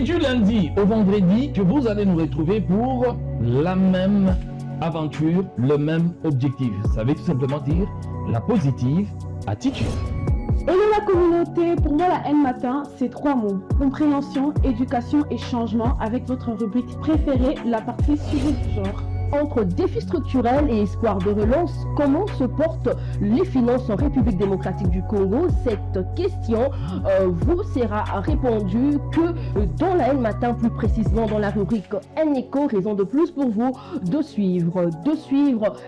Et du lundi au vendredi, que vous allez nous retrouver pour la même aventure, le même objectif. Ça veut tout simplement dire la positive attitude. Hello la communauté, pour moi la N matin, c'est 3 mots. Compréhension, éducation et changement avec votre rubrique préférée, la partie sujet du genre. Entre défis structurels et espoir de relance, comment se portent les finances en République démocratique du Congo? Cette question vous sera répondue que dans la N matin, plus précisément dans la rubrique N Éco, raison de plus pour vous de suivre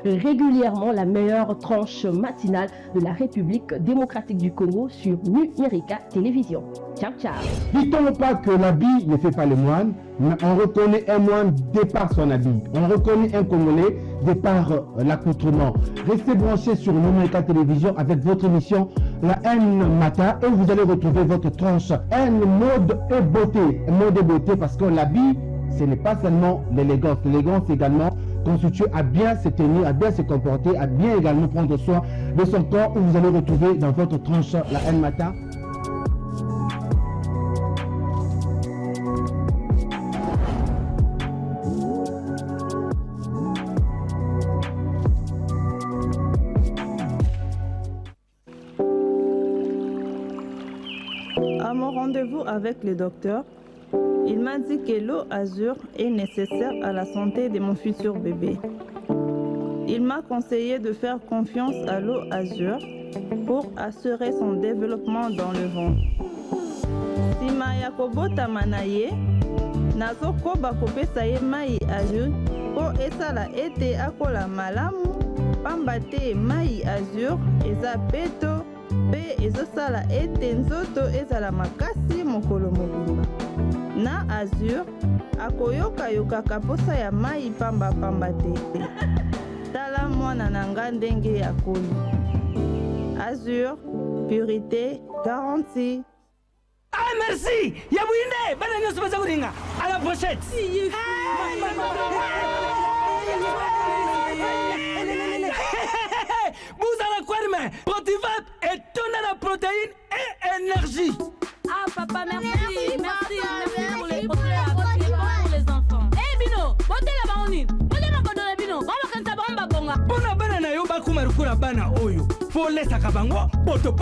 régulièrement la meilleure tranche matinale de la République démocratique du Congo sur Numérica Télévision. Ciao, ciao. Dit-on pas que l'habit ne fait pas le moine, mais on reconnaît un moine de par son habit. On reconnaît un Congolais de par l'accoutrement. Restez branchés sur Numérica Télévision avec votre émission La N Matin et vous allez retrouver votre tranche N mode et beauté. Mode et beauté parce que l'habit, ce n'est pas seulement l'élégance. L'élégance également constituée à bien se tenir, à bien se comporter, à bien également prendre soin de son corps, où vous allez retrouver dans votre tranche La N Matin. À mon rendez-vous avec le docteur, il m'a dit que l'eau azur est nécessaire à la santé de mon futur bébé. Il m'a conseillé de faire confiance à l'eau azur pour assurer son développement dans le ventre. Si Maya Kobota Manaye, Nazo Koba Kopesa ye Mai azur, po esala ete akola malamu, pambate Mai azur, eza peto, pe ezosala ete nzoto ezala makasi mokolo mobimba. Na azur akoyoka posa ya mai pamba te. Tala mwana na nga ndenge ya koli. Azur, purité garantie. Ah merci, Yabouine, bana nyoso baza kuringa. À la prochaine. Vous allez quoi demain? Protivap et tonne la protéine et énergie. Ah papa, merci pour les pour les enfants. Eh Bino, bote la baoni. Bote na kodole Bino. Baba kanta bamba bonga. Bona bana na yo bakuma rukura bana oyo. Faut laisser kabango poto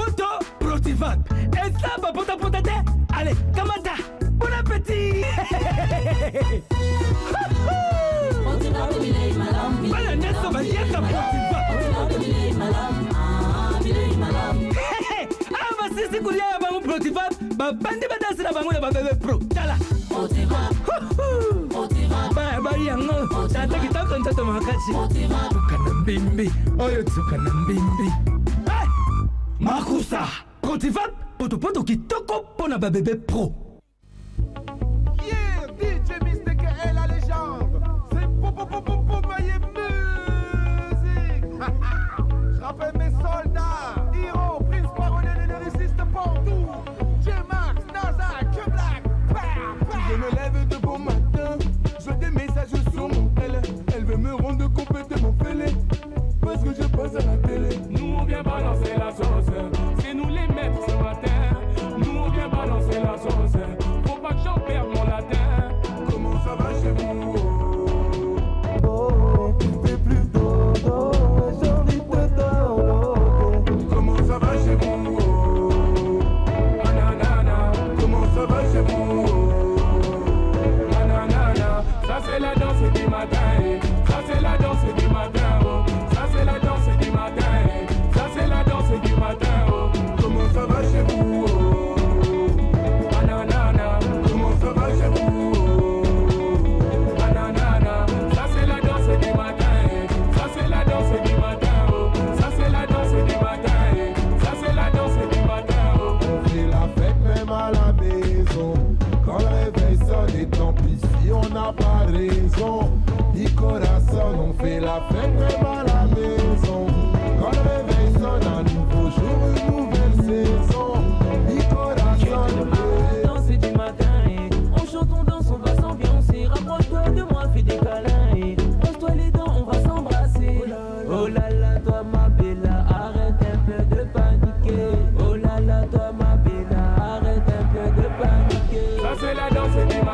Protivap. Et ça ba pota te. Allez, kamata. Bon appétit. Protivap milei malam. Bana neso ba yeka Protivap. Ah, bah si kulia ya bangu Protivap, bah bandi badasi na bangu na babebe pro. Tala. Protivap. Ba yango. Tata kitako ntato makasi. Tukana mbimbi. Oyo tukana mbimbi. Makusa. Protivap. Poto kitoko pona babebe pro. Yeah, DJ Mr. K.L. la légende. C'est pour ma musique. Je rappelle mes soldats. Hiro, Prince Parolé, ne résiste pas tout. J-Max, NASA, Q-Black. Je me lève de bon matin. Je des messages sur mon tel. Elle veut me rendre complètement fêlé. Parce que je passe à la télé. Nous on vient balancer la sauce. C'est nous les maîtres ce matin. Nous on vient balancer la sauce. Faut pas que j'en perde mon latin. Comment ça va chez vous? Oh, fais plus dodo. J'ai envie de dodo. Comment ça va chez vous? Nanana. Comment ça va chez vous? Nanana. Ça c'est la danse du matin. Ça c'est la danse du matin. Oh. Ça c'est la danse du matin. Ça c'est la danse du matin. Oh. Comment ça va chez vous? Nanana. Comment ça va chez vous? Nanana. Ça c'est la danse du matin. Ça c'est la danse du matin. Oh. Ça c'est la danse du matin. Ça c'est la danse du matin. Oh. On fait la fête même à la maison. Quand le réveil sonne et tant pis si on n'a pas raison. Di corazon, on fait la fête même à la maison. Quand le réveil sonne, un nouveau jour, une nouvelle saison. Di corazon, danse du matin, on chante, on danse, on va s'ambiancer. Rapproche-toi de moi, fais des câlins. Pose-toi les dents, on va s'embrasser. Oh là là, toi ma bella, arrête un peu de paniquer. Oh là là, toi ma bella, arrête un peu de paniquer. Ça c'est la danse du matin.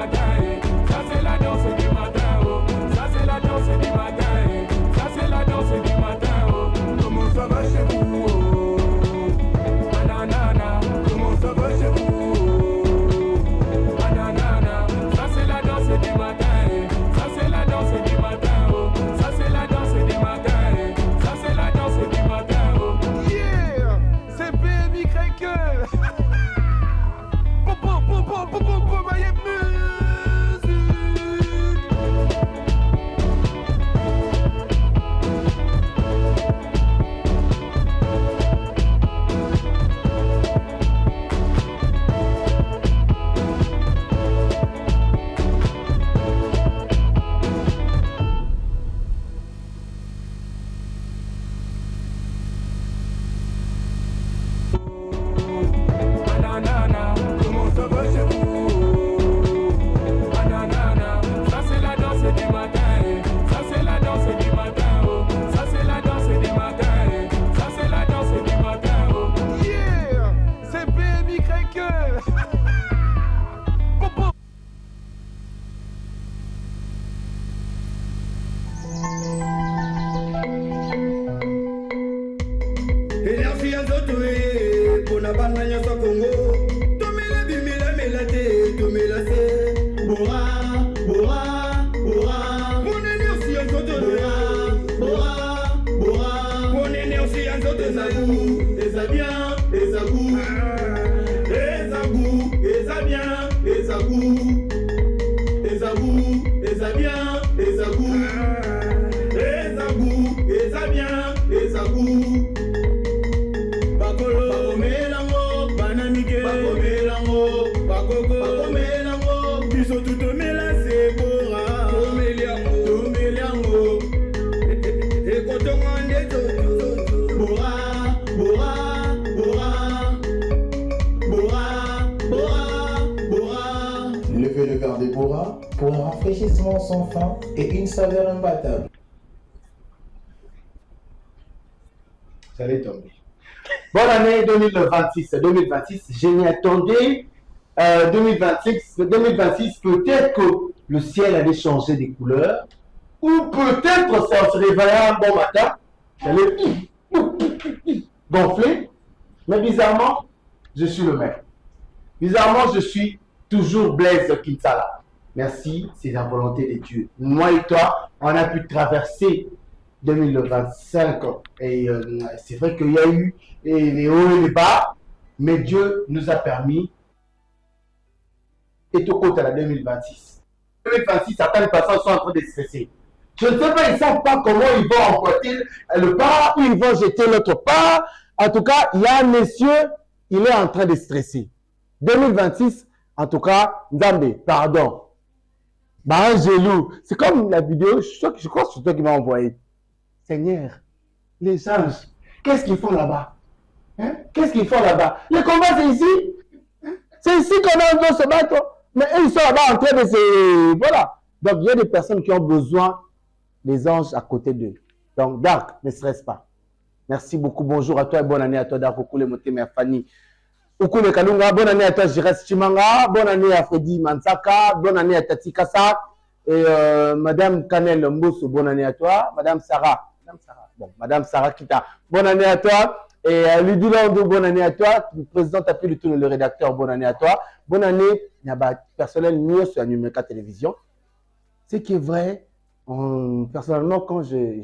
na bana nyonso Congo tomela bimela mela te tomela se bora bora bora ponene aussi en zoto bora bora bora ponene aussi en zoto ezabou ezabien ezabou ezabou ezabien ezabou ezabou ezabien ezabou ezabou ezabien ezabou bakolo bakomelango banamike bakomelango bakoko bakomelango biso tutomela sebora tomeliango ekotongo nde toto bora bora bora bora bora bora. Levez le verre de Bora pour un rafraîchissement sans fin et une saveur imbattable. Ça allait tomber. Bonne année 2026, je m'y attendais. 2026, peut-être que le ciel allait changer des couleurs, ou peut-être ça se réveillait un bon matin, ça allait gonfler, mais bizarrement, je suis le même. Bizarrement, je suis toujours Blaise Kinsala. Merci, c'est la volonté de Dieu. Moi et toi, on a pu traverser 2025 et c'est vrai qu'il y a eu les hauts et les bas, mais Dieu nous a permis et tout côté à la 2026. 2026, certaines personnes sont en train de stresser. Je ne sais pas, ils ne savent pas comment ils vont emporter le pas ou ils vont jeter l'autre pas. En tout cas, il y a un monsieur, il est en train de stresser. 2026, en tout cas, Nzambe, pardon. Bah, un gelou. C'est comme la vidéo, je crois que c'est toi qui m'as envoyé. Seigneur, les anges, qu'est-ce qu'ils font là-bas? Hein? Qu'est-ce qu'ils font là-bas? Le combat, c'est ici. C'est ici qu'on doit se battre. Mais eux, ils sont là-bas en train de se... Voilà. Donc, il y a des personnes qui ont besoin des anges à côté d'eux. Donc, Dark, ne stresse pas. Merci beaucoup. Bonjour à toi et bonne année à toi, Dark. Okule Moteme à Fanny. Okule Kalunga, bonne année à toi, Jires Chimanga. Bonne année à Freddy Mansaka. Bonne année à Tati Kassa. Et Madame Kanel Mbosso, bonne année à toi. Madame Sarah. Bon, Madame Sarah Kita, bonne année à toi. Et Lydie Lando, bonne année à toi. Le président Tapi le tout le rédacteur, bonne année à toi. Bonne année, il y a personnel mieux sur la Numérica Télévision. Ce qui est vrai, personnellement, quand j'ai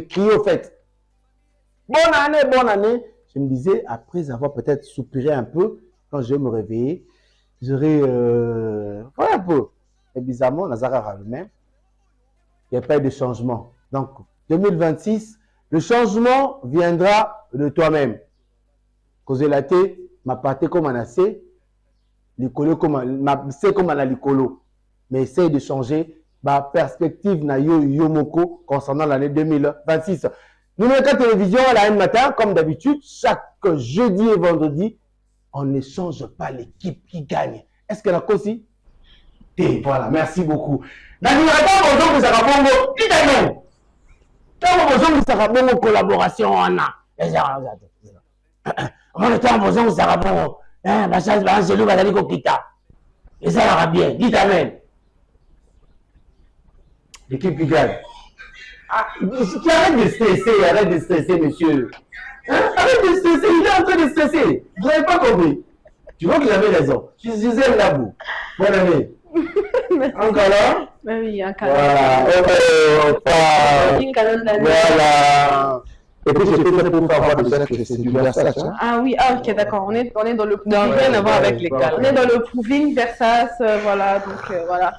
crié au fait, bonne année, je me disais, après avoir peut-être soupiré un peu, quand je vais me réveiller, j'aurais, voilà un peu. Et bizarrement, Nazara le même. Il n'y a pas eu de changement. Donc, 2026, le changement viendra de toi-même. Cause la thé, ma pâté comme un assez, l'icolo comme c'est comme un licolo. Mais essaye de changer ma perspective na yomoko concernant l'année 2026. Numérica Télévision, à la matin, comme d'habitude, chaque jeudi et vendredi, on ne change pas l'équipe qui gagne. Est-ce que la cause? Et voilà, merci beaucoup. Dans le bonjour, vous avez bongo, dites-moi. Quand bonjour, vous avez bongo collaboration, on a. On a temps bonjour, vous avez bongo. Ma chance, ma gelou, va aller kokita. Et ça ira bien. Dites amen. L'équipe qui gagne. Arrête de stresser, monsieur. Arrête de stresser, il est en train de stresser. Vous n'avez pas compris. Tu vois qu'il avait raison. Je disais là, vous. Bonne année. Un câlin? Oui, un câlin. Voilà. Et puis, j'ai fait ça pour faire voir déjà que c'est du Versace. Hein? Ah oui, ok, d'accord. On est dans le proving. Non, rien à voir avec les câlins. On est dans le proving Versace, voilà. Donc, voilà.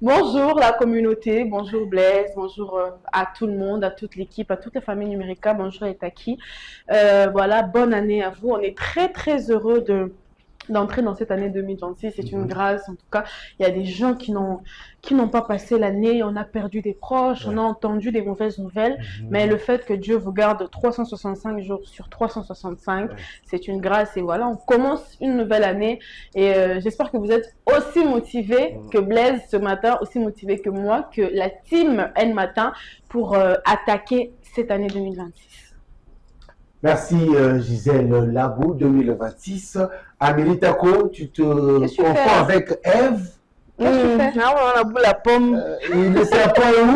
Bonjour la communauté, bonjour Blaise, bonjour à tout le monde, à toute l'équipe, à toute la famille Numérica, bonjour Etaki. Voilà, bonne année à vous. On est très très heureux d'entrer dans cette année 2026. C'est une grâce, en tout cas. Il y a des gens qui n'ont pas passé l'année, on a perdu des proches, on a entendu des mauvaises nouvelles, mais le fait que Dieu vous garde 365 jours sur 365, c'est une grâce. Et voilà, on commence une nouvelle année et j'espère que vous êtes aussi motivés que Blaise ce matin, aussi motivés que moi, que la team N Matin pour attaquer cette année 2026. Merci Gisèle Labou, 2026. Amélie Tako, tu te confonds avec Eve. Qu'est-ce que tu fais? On a bout la pomme. Il ne sait pas où.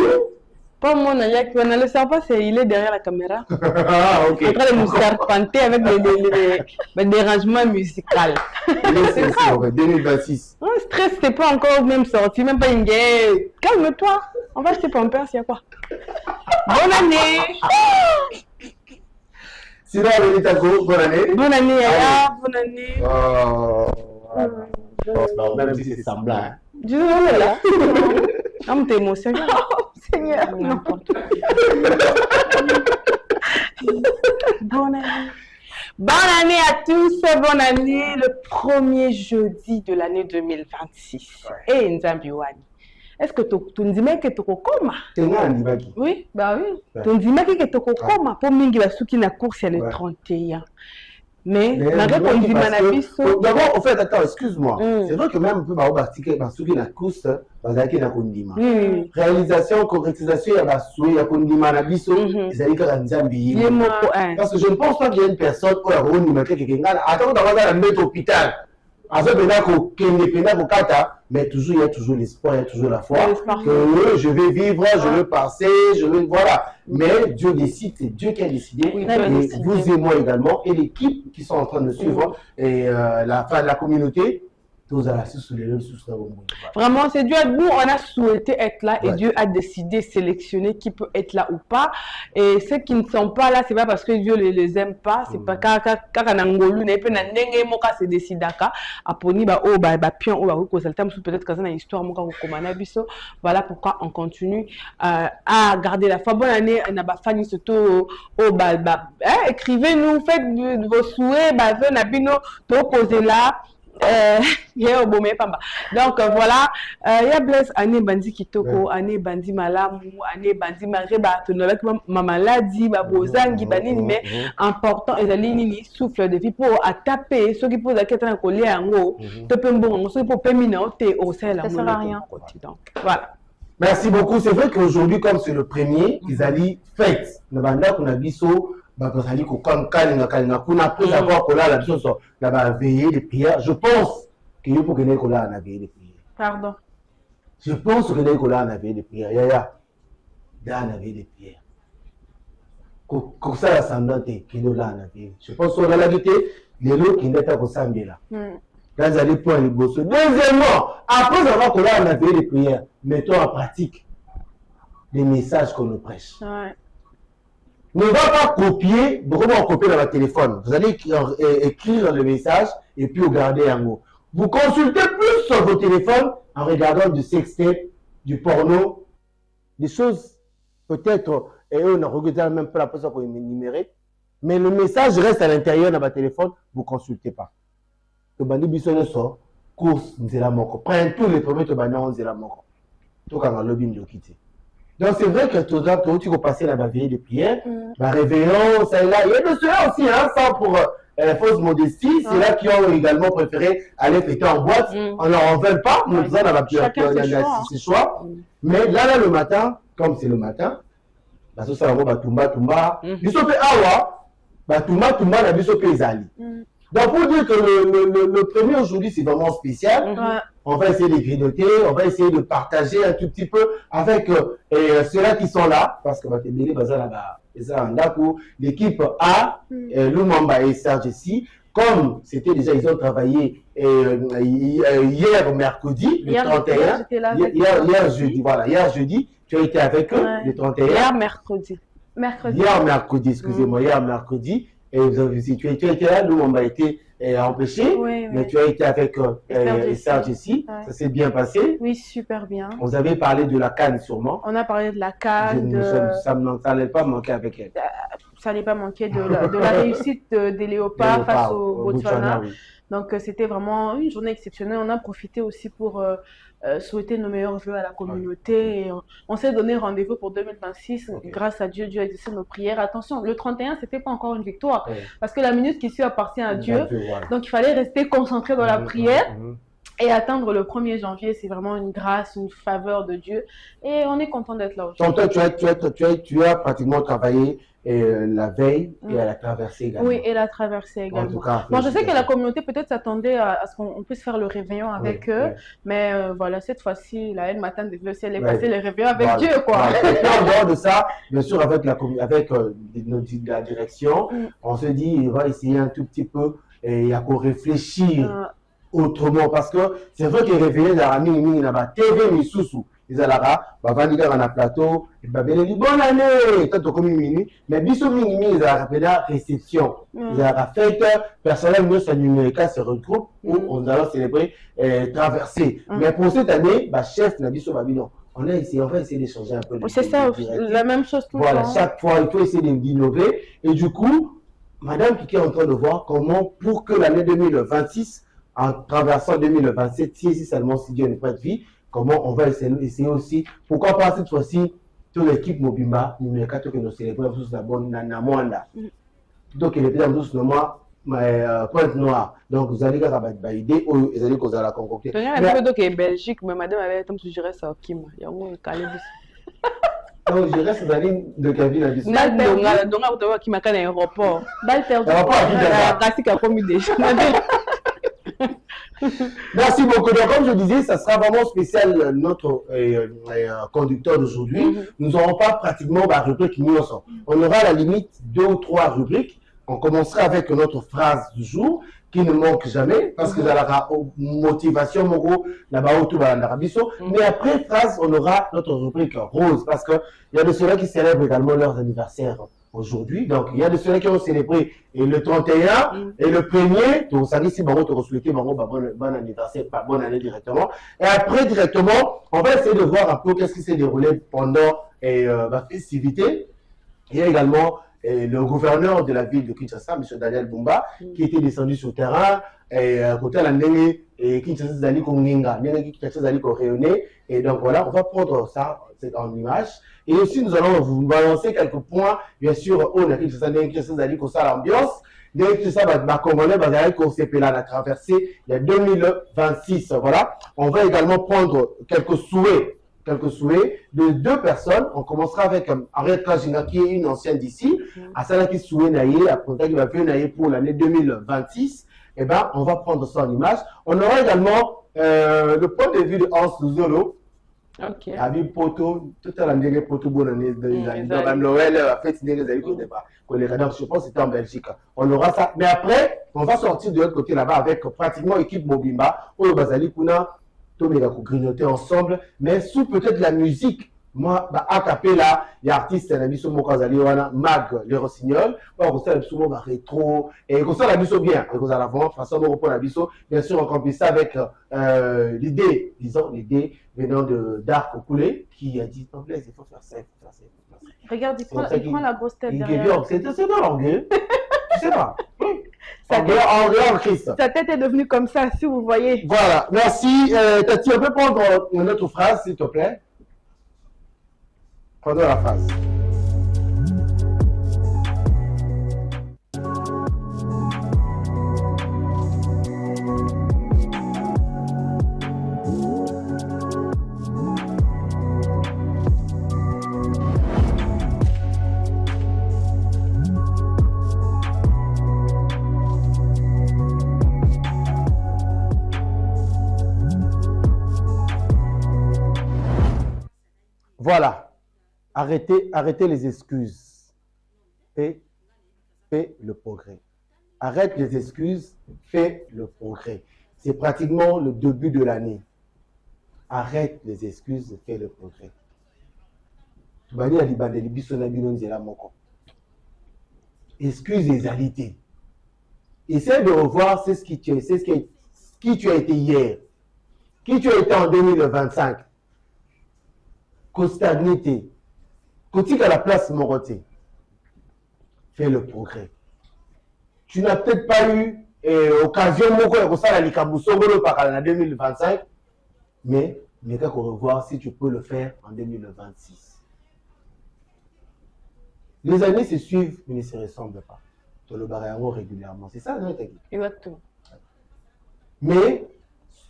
Pas mon Nayak, on ne le sait pas, il est derrière la caméra. Ah, ok. En train de nous serpenter avec des dérangements musicaux. C'est ça, 2026. Le stress, c'est pas encore même sorti, même pas une guerre. Calme-toi, on va acheter Pampers, il y a quoi? Bonne année! Sinon, Amélie Tako, bonne année. Bonne année, Yaya, bonne année. Oh, même si c'est semblant. Hein. Je suis là. Non, t'es émotion. Oh, Seigneur, n'importe quoi. Bonne année. Bonne année à tous, bonne année, le premier jeudi de l'année 2026. Et Nzambiwani, est-ce que tu me dis que tu coma? Oui, bah oui. Tu me dis que tu coma pour mingi la souki na course le 31. Mais d'abord, au fait, attends, excuse-moi. C'est vrai que même la course, réalisation, concrétisation, il y a Kondima na biso, parce que je ne pense pas qu'il y ait une personne qui a attends, on va mettre hôpital. Mais toujours, il y a toujours l'espoir, il y a toujours la foi. Que je vais vivre, je vais passer, je vais. Voilà. Mais Dieu décide, c'est Dieu qui a décidé. Oui, et vous et moi également, et l'équipe qui sont en train de suivre, et la communauté. Vraiment, c'est Dieu. Nous, on a souhaité être là et Dieu a décidé de sélectionner qui peut être là ou pas. Et ceux qui ne sont pas là, c'est pas parce que Dieu ne les aime pas. C'est pas car Angolu n'est pas n'engé moka se décide daka. Aponi ba oh ba pion oh ba consulter peut-être que ça une histoire moka komana biso. Voilà pourquoi on continue à garder la foi. Bonne année na ba fani surtout oh ba écrivez-nous, faites vos souhaits, ba venez bino to poser là. Donc voilà, il y a Blaise année bandi kitoko, année bandi malamu, année bandi mareba, ma maladie, babozangi, banini, mais important, et nini souffle de vie pour taper, ceux qui posent la question à coller en haut, te peut bon, ceux qui peuvent minauter au sein la ça sert à rien. Donc voilà. Merci beaucoup. C'est vrai qu'aujourd'hui, comme c'est le premier, ils allaient fête. Le banda qu'on a biso. Après avoir la veillée des prières, je pense qu'il faut que nous la veillée des prières. Pardon. Je pense que nous la veillée des prières. Yaya, la veillée des prières. Comme ça, la semblanté, qu'il nous la veillée. Je pense qu'on a la vérité, les lots qui n'étaient pas samedi là. Là, vous allez prendre les bosses. Deuxièmement, après avoir qu'on la veillée des prières, mettons en pratique les messages qu'on nous prêche. Ouais. Ne va pas copier, vraiment copier dans votre téléphone. Vous allez écrire le message et puis vous gardez en haut. Vous consultez plus sur vos téléphones en regardant du sextape, du porno, des choses peut-être, et eux, on ne regarde même pas la personne qu'on énumérer, mais le message reste à l'intérieur de votre téléphone, vous ne consultez pas. Le bandit bisonne sort, course, nzela moko. Prends tous les premiers, le bandit nzela moko. Tout quand on lobby de quitter. Donc c'est vrai que tu vas passer la veillée de prière, la réveillon, celle-là. Il y a de ceux-là aussi, hein, sans pour fausse modestie, c'est là qui ont également préféré aller fêter en boîte. On ne leur en veut pas, nous disons dans la prière, c'est choix. Mais là, le matin, comme c'est le matin, bah, ça va batumba. Bisope awa, batumba, la bisope ezali. Donc pour dire que le premier aujourd'hui, c'est vraiment spécial. On va essayer de grignoter, on va essayer de partager un tout petit peu avec ceux-là qui sont là, parce que l'équipe A, Lumamba et Serge ici, comme c'était déjà, ils ont travaillé hier mercredi, le 31, hier jeudi, voilà, hier jeudi, tu as été avec eux, le 31. Hier mercredi. Hier mercredi, excusez-moi, hier mercredi. Et tu as été là, nous on a été empêchés, mais tu as été avec Serge ici, ça s'est bien passé. Oui, super bien. Vous avez parlé de la CAN sûrement. On a parlé de la CAN. Ça n'allait pas manquer avec elle. Ça n'allait pas manquer de la réussite des léopards face au Botswana. Oui. Donc c'était vraiment une journée exceptionnelle. On a profité aussi pour souhaiter nos meilleurs vœux à la communauté. Et on s'est donné rendez-vous pour 2026. Grâce à Dieu, Dieu a exaucé nos prières. Attention, le 31, c'était pas encore une victoire. Parce que la minute qui suit appartient à Dieu. Donc il fallait rester concentré dans la prière. Et attendre le 1er janvier, c'est vraiment une grâce, une faveur de Dieu. Et on est content d'être là aujourd'hui. Donc toi, tu as pratiquement travaillé la veille et à la traversée également. Oui, et la traversée également. En tout cas, bon, je sais que la communauté peut-être s'attendait à ce qu'on puisse faire le réveillon avec eux, mais voilà, cette fois-ci, la haine matin devait aussi aller passer le réveillon avec Dieu, quoi. Et puis en dehors de ça, bien sûr, avec la direction, on se dit, on va essayer un tout petit peu et à réfléchir autrement, parce que c'est vrai que réveiller dans la mini na ba TV mi susu ils alara ba vandi dans un plateau et ba beleli bonne année tant comme mini mais biso mini ils a rappelé la réception ils a fait personnel mieux sa numérique se regroupe où on allait célébrer traverser mais pour cette année ba chef na biso ba bino on va essayer d'échanger un peu. C'est ça, la même chose tout le temps. Voilà, chaque fois, il faut essayer d'innover. Et du coup, Madame Kiki est en train de voir comment, pour que l'année 2026, en traversant 2027, si seulement si Dieu n'est pas de vie, comment on va essayer aussi, pourquoi pas cette fois-ci, toute l'équipe Mobimba, numérique que nous célébrons tous la bonne Namwanda. Donc, il est bien tous le mois. Pointe Noire. Donc, vous allez avoir une idée ou vous allez causer la concocter. Il y a un peu de Belgique, mais madame avait été suggérée ça au Kim. Il y a un calibus. Donc, je reste dans l'île de Kavin à Bissau. Donc, qui m'a calé un aéroport. Balle perdue. Merci beaucoup. Donc, comme je disais, ça sera vraiment spécial notre conducteur d'aujourd'hui. Nous n'aurons pas pratiquement la rubrique Nyonso. On aura à la limite 2 ou 3 rubriques. On commencera avec notre phrase du jour qui ne manque jamais parce que ça la motivation, là-bas, mais après phrase, on aura notre rubrique rose parce qu'il y a de ceux-là qui célèbrent également leurs anniversaires aujourd'hui. Donc, il y a de ceux-là qui ont célébré le 31 et le 1er. Donc, ça dit si on te souhaiter bon anniversaire, pas bonne année directement. Et après, directement, on va essayer de voir un peu qu'est-ce qui s'est déroulé pendant la festivité. Il y a également le gouverneur de la ville de Kinshasa, M. Daniel Bumba, qui était descendu sur le terrain, et côté la Ndenge, et Kinshasa Zali Konginga, Kinshasa Zali Koréoné, et donc voilà, on va prendre ça en image. Et aussi, nous allons vous balancer quelques points, bien sûr, on a Kinshasa Zali Kosa l'ambiance, dès que ça va Congolais, qu'on s'est là la traversée, il y a 2026, voilà. On va également prendre quelques souhaits de 2 personnes. On commencera avec Henriette Kajinga qui est une ancienne d'ici, à celle qui souhaite naïe, à Ponta qui va faire naïe pour l'année 2026. Eh bien, on va prendre ça en image. On aura également le point de vue de Hans Luzolo. Ok. Avec Poto, tout à l'année, Poto, bonne année, même Noël, fête, les années qu'on débat. Je pense que c'était en Belgique. On aura ça. Mais après, on va sortir de l'autre côté là-bas avec pratiquement l'équipe Mobimba, ou le Bazali Kuna. Tout les grignoter ensemble, mais sous peut-être la musique. Moi, à capella, il y a artistes, il y a Mag, les Rossignols, on sait souvent rétro, et on sait la biso bien, et on a la vraiment façon de reprendre la biso. Bien sûr, on compile ça avec l'idée, disons, l'idée venant de Dark Okoulé, qui a dit, non, il faut faire ça, il faut faire ça, il faut faire ça. Regarde, il prend la grosse tête derrière. C'est dans l'anglais, tu sais pas. En Christ. Sa tête est devenue comme ça, si vous voyez. Voilà, merci. Tati, on peut prendre une autre phrase, s'il te plaît. Prenons la phrase. Voilà. Arrêtez les excuses. Fais le progrès. Arrête les excuses, fais le progrès. C'est pratiquement le début de l'année. Arrête les excuses, fais le progrès. Excuse les alités. Essaie de revoir qui tu as été hier, qui tu as été en 2025. Constagnité. Quand à la place Moroté, fais le progrès. Tu n'as peut-être pas eu occasion en 2025, mais qu'à revoir si tu peux le faire en 2026. Les années se suivent, mais ne se ressemblent pas. Tu le barres régulièrement. C'est ça, non? Exactement. Mais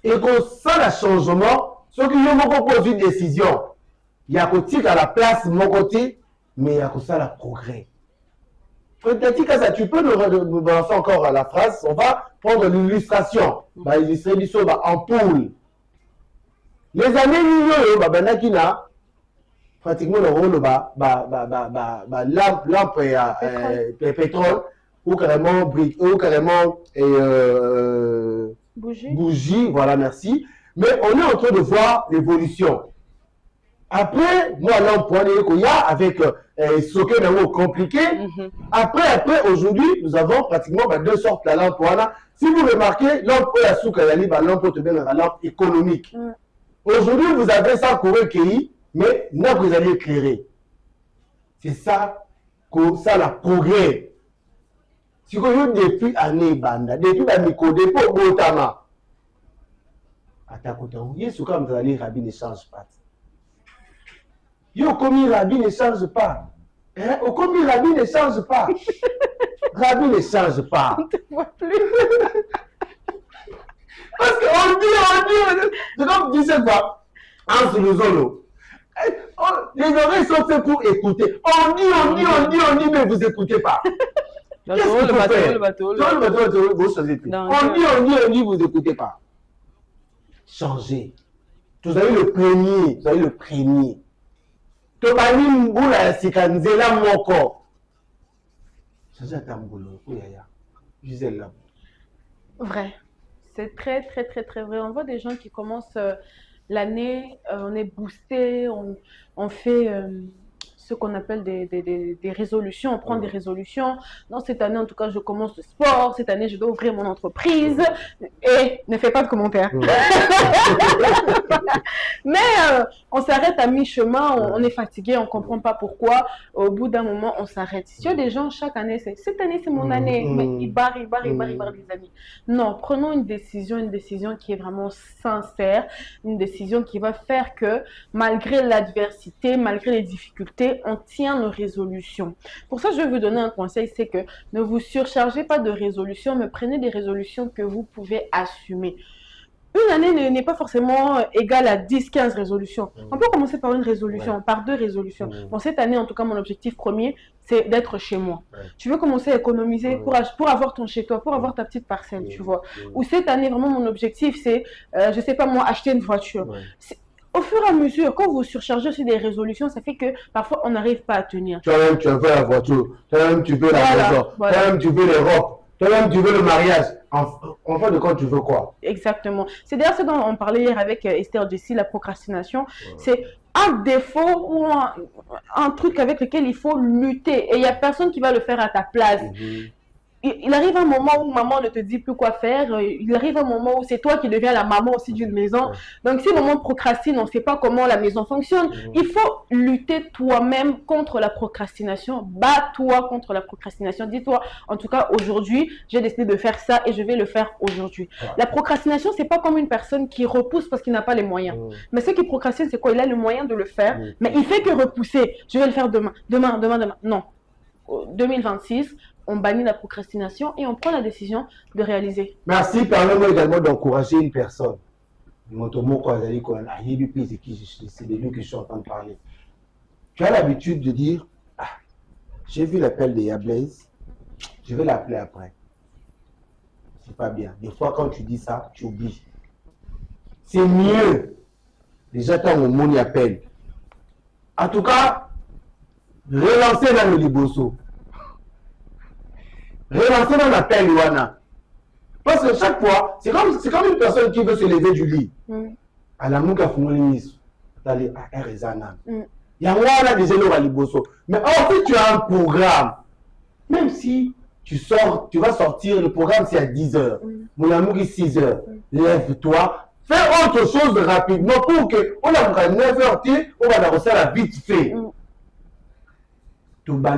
Et que ça, le changement, ce qui nous pose une décision, il y a côté à la place, mon côté, mais il y a que ça, le progrès. Peut-être que ça, tu peux nous balancer encore à la phrase, on va prendre l'illustration. Bah, illustrer l'histoire en poule. Les années millions, pratiquement le rôle, lampe et pétrole, ou carrément bougie, voilà, merci. Mais on est en train de voir l'évolution. Après, moi, l'emploi qu'il y a avec ce qui est compliqué. Après, aujourd'hui, nous avons pratiquement deux sortes de l'emploi. Si vous remarquez, l'emploi à Soukayali, l'emploi de la lampe économique. Aujourd'hui, vous avez ça courir qui, mais là, vous allez éclairer. C'est ça, ça, la progrès. Si vous avez depuis l'année, depuis la micro, depuis le Botama, ce que vous allez, Rabbi ne change pas. Yo, comme Rabbi ne change pas. Au commis, Rabbi ne change pas. Rabbi ne change pas. On ne te voit plus. Parce qu'on dit, c'est comme disait quoi, en se nous les oreilles sont faites pour écouter. On dit, mais vous n'écoutez pas. Qu'est-ce qu'il faut faire? On dit, vous n'écoutez pas. Changez. Vous avez le premier. Tobani Mboula Sikanzela Moko. Changez à Tamboulou. Gisèle là. Vrai. C'est très, très, très, très vrai. On voit des gens qui commencent l'année, on est boosté, on fait ce qu'on appelle des résolutions, on prend des résolutions. Non, cette année, en tout cas, je commence le sport, cette année, je dois ouvrir mon entreprise. Et ne fais pas de commentaires. Mais on s'arrête à mi-chemin, on est fatigué, on ne comprend pas pourquoi. Au bout d'un moment, on s'arrête. Si il y a des gens, chaque année, cette année, c'est mon année. Mais ils barrent, les amis. Non, prenons une décision qui est vraiment sincère, une décision qui va faire que, malgré l'adversité, malgré les difficultés, on tient nos résolutions. Pour ça, je vais vous donner un conseil, c'est que ne vous surchargez pas de résolutions, mais prenez des résolutions que vous pouvez assumer. Une année n'est pas forcément égale à 10-15 résolutions. On peut commencer par une résolution, par 2 résolutions. Bon, cette année, en tout cas, mon objectif premier, c'est d'être chez moi. Tu veux commencer à économiser pour avoir ton chez-toi, pour avoir ta petite parcelle, tu vois. Ou cette année, vraiment, mon objectif, c'est, je sais pas moi, acheter une voiture. Au fur et à mesure, quand vous surchargez aussi des résolutions, ça fait que parfois on n'arrive pas à tenir. Toi-même, tu veux la voiture, toi-même, tu veux la maison, toi-même, tu veux les robes, toi-même, tu veux le mariage. En fin de compte, tu veux quoi? Exactement. C'est d'ailleurs ce dont on parlait hier avec Esther Jessie, la procrastination. C'est un défaut ou un truc avec lequel il faut lutter. Et il n'y a personne qui va le faire à ta place. Il arrive un moment où maman ne te dit plus quoi faire. Il arrive un moment où c'est toi qui deviens la maman aussi d'une maison. Donc, si maman procrastine, on ne sait pas comment la maison fonctionne. Il faut lutter toi-même contre la procrastination. Bats-toi contre la procrastination. Dis-toi, en tout cas, aujourd'hui, j'ai décidé de faire ça et je vais le faire aujourd'hui. La procrastination, c'est pas comme une personne qui repousse parce qu'il n'a pas les moyens. Mais ceux qui procrastinent, c'est quoi? Il a le moyen de le faire, mais il fait que repousser. Je vais le faire demain. Non. 2026, on bannit la procrastination et on prend la décision de réaliser. Merci. Permets-moi également d'encourager une personne. C'est de lui que je suis en train de parler. Tu as l'habitude de dire, j'ai vu l'appel de Yablaise, je vais l'appeler après. C'est pas bien. Des fois, quand tu dis ça, tu oublies. C'est mieux. Déjà, quand mon appelle. En tout cas, relancer dans le Liboso. Relancer dans l'appel Luana. Parce que chaque fois, c'est comme une personne qui veut se lever du lit. À la mouka fumolinis. D'aller à Erzana. Il y a déjà le Liboso. Mais si tu as un programme, même si tu vas sortir, le programme c'est à 10h. Mon amour est 6h. Lève-toi. Fais autre chose rapidement pour que, on a 9h, on va la recevoir vite fait. Tu vas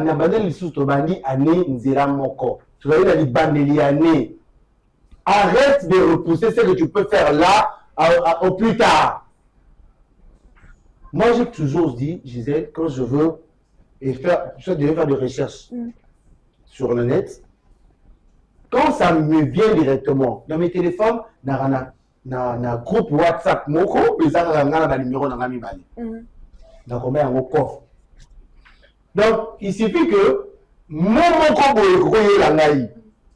arrête de repousser ce que tu peux faire là au plus tard. Moi, j'ai toujours dit, Gisèle, quand je veux faire des recherches sur le net, quand ça me vient directement dans mes téléphones, Narana, na groupe WhatsApp moko ezaka ngana na numéro na ngami bali na combien en coffre. Donc il suffit que mon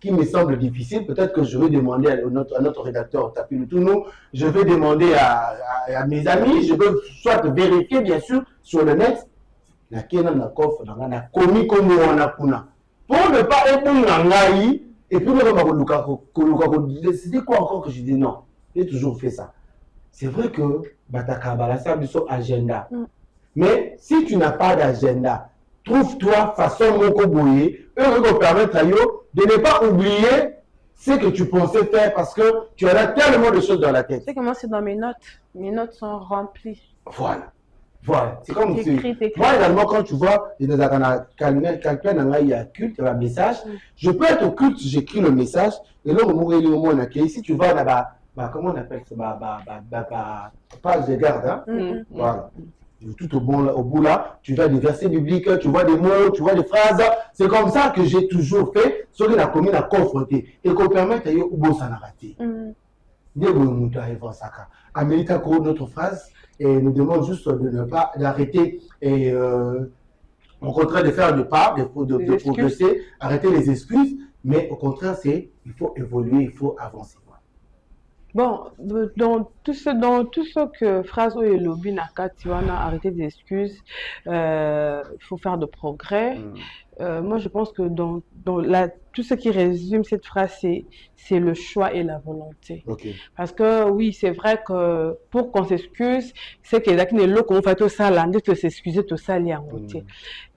qui me semble difficile, peut-être que je vais demander à notre rédacteur Tapi Tounou, je vais demander à mes amis, je peux soit vérifier bien sûr sur le net la na coffre na commis comme on a kuna pour ne pas être ngai et puis c'était quoi encore que je dis non, j'ai toujours fait ça. C'est vrai que bataka balasa biso agenda. Mais si tu n'as pas d'agenda, trouve-toi façon moko boye, eux vont permettre à yo de ne pas oublier ce que tu pensais faire parce que tu as tellement de choses dans la tête. C'est que moi c'est dans mes notes. Mes notes sont remplies. Voilà. Voilà. C'est comme si. Moi également quand tu vois, il y a quelqu'un il y a culte, il y a un message. Je peux être au culte, j'écris le message et là on ici tu vas là-bas, comment on appelle ça, page de garde, hein? Voilà. Tout au bout là, tu vois des versets bibliques, tu vois des mots, tu vois des phrases. C'est comme ça que j'ai toujours fait, ce que la commune a confronté et qu'on permette à y rater. Amélita Koro, notre phrase, et nous demande juste de ne pas d'arrêter et au contraire de faire le pas, de progresser, arrêter les excuses, mais au contraire, il faut évoluer, il faut avancer. Bon, dans tout ce que phrase et lobby naka tu vas arrêter des excuses, il faut faire de progrès. Moi, je pense que dans tout ce qui résume cette phrase, c'est le choix et la volonté. Parce que oui, c'est vrai que pour qu'on s'excuse, c'est que les gens qu'on fait tout ça, là, de s'excuser tout ça, les angotés.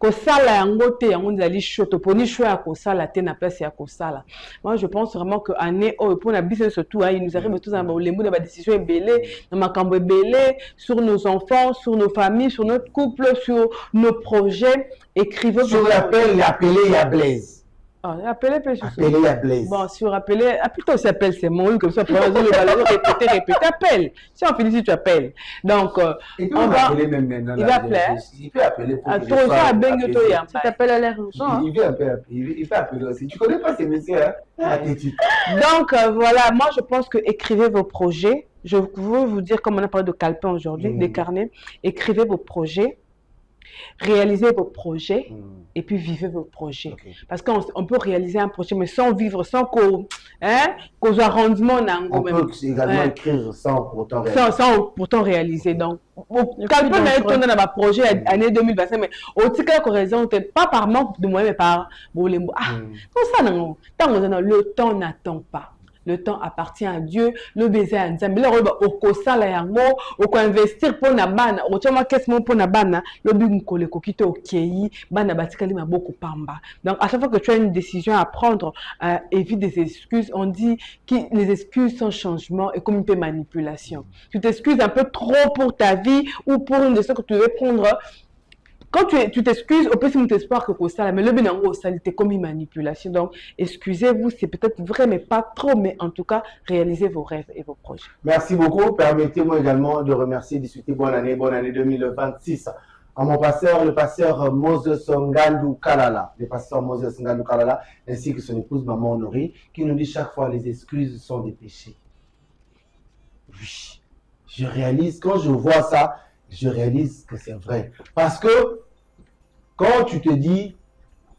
Que ça, là, angoté, on dit les choses, pour ni choix à ça, la tête n'a pas c'est à ça là. Moi, je pense vraiment que année pour la business surtout, il nous arrive tous dans les mots de la décision est belée, dans ma cambo est belée, sur nos enfants, sur nos familles, sur notre couple, sur nos projets. Écrivez. Sur l'appel, appelé à Blaise. Appelé à Blaise. Bon, sur appelé, plutôt on s'appelle, c'est mon comme ça, pour le ballon, répéter, appelle. Si on finit, si tu appelles. Donc, on va appeler même maintenant. Il va appeler. Il peut appeler pour que je sois apaisé. Si tu appelles à l'air. Il peut appeler aussi. Tu connais pas ces messieurs, hein? Donc, voilà, moi, je pense que écrivez vos projets. Je veux vous dire, comme on a parlé de calepin aujourd'hui, des carnets, écrivez vos projets. Réalisez vos projets et puis vivez vos projets. Parce qu'on peut réaliser un projet, mais sans vivre, sans qu'au rendement. On peut également écrire sans pourtant réaliser. Sans pourtant réaliser. Donc, quelqu'un a été dans un projet année 2025, mais au titre de raison, pas par manque de moyens, mais par comme ça, non. Le temps n'attend pas. Le temps appartient à Dieu. Le baiser à Nzambe. Là, on ça la yango, on investir pour na bana. On tient qu'est-ce pour na bana. Le but qu'on le coquille au kei, bana batikali ma beaucoup pamba. Donc à chaque fois que tu as une décision à prendre, évite des excuses. On dit que les excuses sont changement et comme une manipulation. Tu t'excuses un peu trop pour ta vie ou pour une décision que tu veux prendre. Quand tu t'excuses, au plus c'est espoir que ça, mais le bien en gros, ça c'était comme une manipulation. Donc, excusez-vous, c'est peut-être vrai, mais pas trop, mais en tout cas, réalisez vos rêves et vos projets. Merci beaucoup. Permettez-moi également de remercier, de souhaiter bonne année 2026 à mon pasteur, le pasteur Moses Ngandou Kalala, le pasteur Moses Ngandou Kalala, ainsi que son épouse Maman Honoré, qui nous dit chaque fois les excuses sont des péchés. Oui, je réalise, quand je vois ça, je réalise que c'est vrai. Parce que quand tu te dis,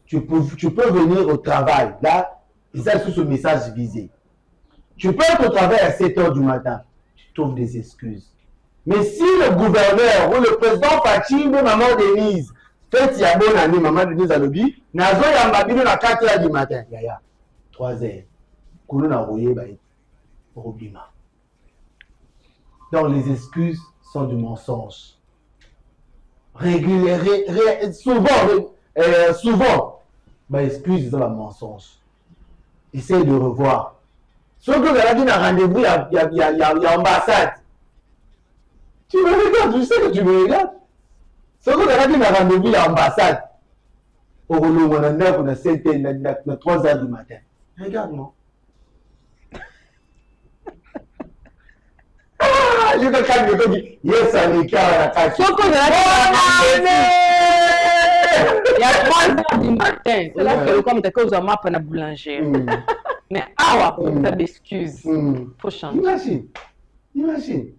tu peux venir au travail, là, c'est ça sous ce message visé. Tu peux être au travail à 7 h du matin, tu trouves des excuses. Mais si le gouverneur ou le président Fachi ou maman Denise fait y a bonne année, maman Denise a lobby, nazo yambabino à 4 h du matin, yaya, 3 h. Koulou na rouillé, bah, problème. Donc les excuses sont du mensonge. Souvent, bah, excuse, c'est un mensonge. Essaye de revoir. Ce que vous avez dit, un rendez-vous, il y a ambassade. Tu me regardes, je sais que tu me regardes. Ce que vous avez dit, un rendez-vous, il y a ambassade. Au rouleau, on a 9, on a 7, on a 3 h du matin. Regarde-moi. Je te calme, je te dis, yes, un écart à la carte. Il y a 3 h du matin. C'est là que comme tu as causé ma peine à boulanger. Mais ah ouais, t'as d'excuses. Faut changer. Imagine. Imagine.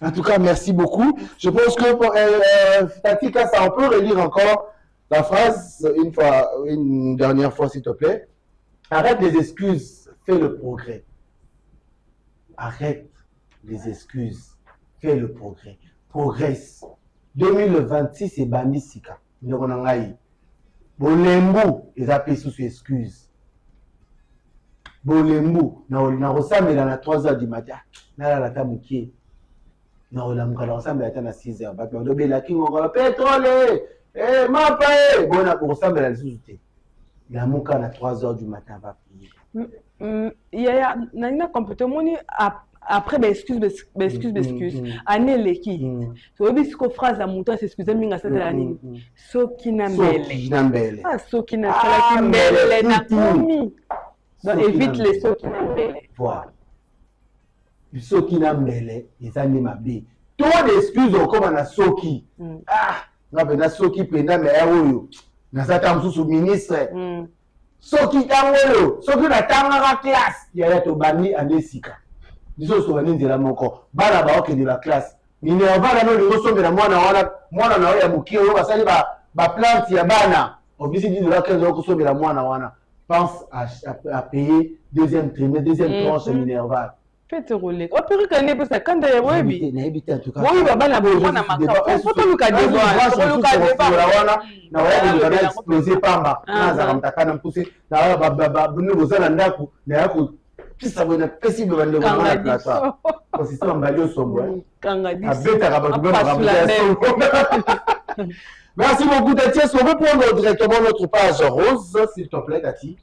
En tout cas, merci beaucoup. Je pense que pour Tatika, ça, on peut relire encore la phrase une dernière fois, s'il te plaît. Arrête les excuses, fais le progrès. Arrête les excuses, fais le progrès. Progresse. 2026, c'est Bandisika. Bolembo, ils appellent sous excuse. Bolembo, na ressemble à 3 heures du matin. Na la tamuki. Na ressemble à 6 heures. Parce que la king on pétrole. Ma paye. Bon, na ressemble à la sous-té. La mouka à 3 heures du matin va prier. Il y a un complètement après excuse année les qui tu vois bien ce que phrase la montagne s'excuser minga ça la nini soki na mbele ah soki na sala mbele na komi donc évite les soki na mbele voilà soki na mbele ezali mabe toi d'excuses encore na soki ah na bena soki penda mais oyo na sata msusu ministre soki tangolo soki na tangaka classe ya to bani andesika biso so bani nzela moko bana ba okende la classe minerva na no lingo sombela mwana na ya mukie oyo basali ba plante ya bana obisi dit de la 15 euros sombela mwana wana pense à payer deuxième trimestre deuxième tranche minerva faites rouler au pire que ne peut ça quand de webi na ebite en tout cas oui baba na mwana makao photo luka débat wana na waya de exploser pamba na za mtakana mpuse na waya baba bunu bozana ndaku na yako pisa bona possible bande ko na plateau ko système mbalio sombo kangadi abeta ka merci beaucoup Tati. Est-ce qu'on peut prendre directement notre page rose s'il te plaît Tati?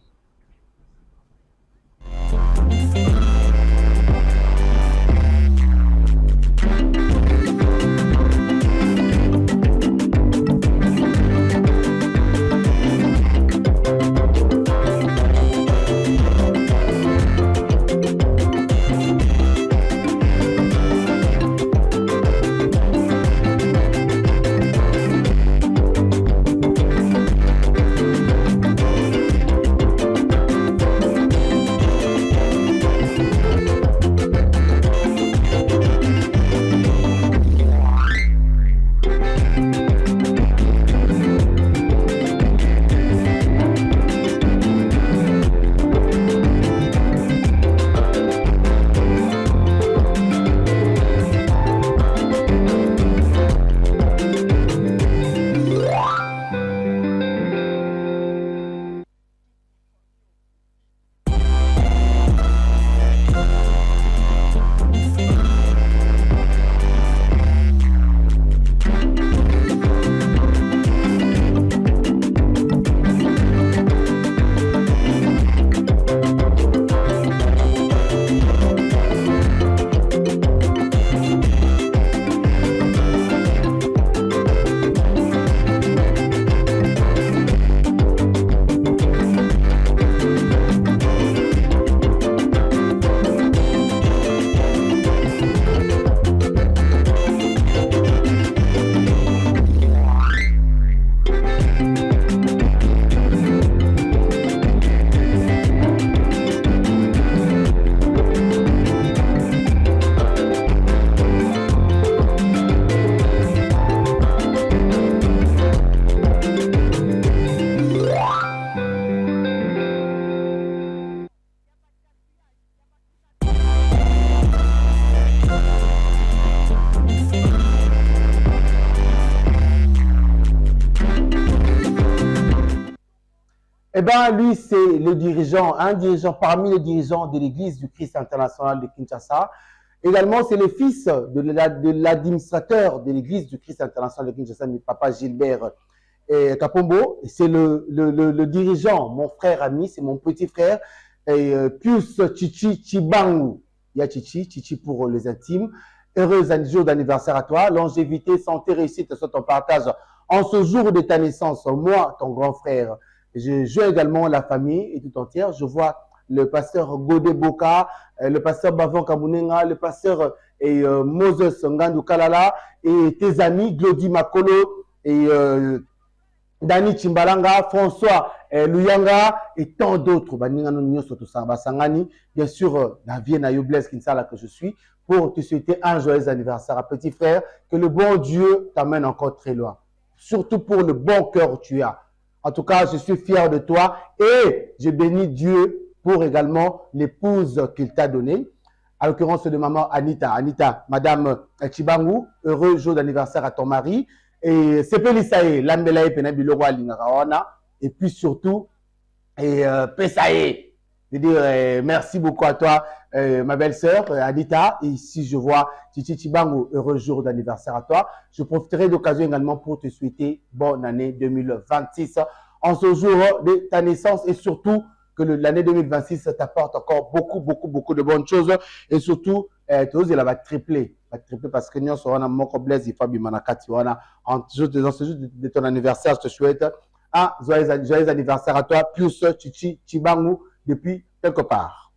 Eh bien, lui, c'est le dirigeant, un dirigeant parmi les dirigeants de l'Église du Christ international de Kinshasa. Également, c'est le fils de l'administrateur de l'Église du Christ international de Kinshasa, le papa Gilbert Kapombo. C'est le dirigeant, mon frère ami, c'est mon petit frère, Pius Chichi Chibangu. Il y a Chichi pour les intimes. Heureux jour d'anniversaire à toi. Longévité, santé, réussite soit ton partage en ce jour de ta naissance. Moi, ton grand frère. Je joue également la famille et tout entière. Je vois le pasteur Godé Boka, le pasteur Bavon Kamunenga, le pasteur Moses Ngandou Kalala et tes amis Glody Makolo et Dani Chimbalanga, François Luyanga et tant d'autres. Bien sûr, la vie na Yobles Kinsala que je suis. pour te souhaiter un joyeux anniversaire à petit frère. Que le bon Dieu t'amène encore très loin. Surtout pour le bon cœur que tu as. En tout cas, je suis fier de toi et je bénis Dieu pour également l'épouse qu'il t'a donnée. À l'occurrence de maman Anita. Anita, madame Chibangu, heureux jour d'anniversaire à ton mari. Et c'est Pelisae, l'ambelae penabilo Lingaraona. Et puis surtout, Pesae. Je veux dire, merci beaucoup à toi, ma belle-sœur, Anita. Et ici, je vois Chichi Chibangu, heureux jour d'anniversaire à toi. Je profiterai d'occasion également pour te souhaiter bonne année 2026 en ce jour de ta naissance et surtout que l'année 2026 t'apporte encore beaucoup de bonnes choses et surtout, il va tripler parce que nous sommes en Blaise et Fabi Manakati. Dans ce jour de ton anniversaire, je te souhaite un joyeux anniversaire à toi, plus Chichi Chibangu depuis quelque part.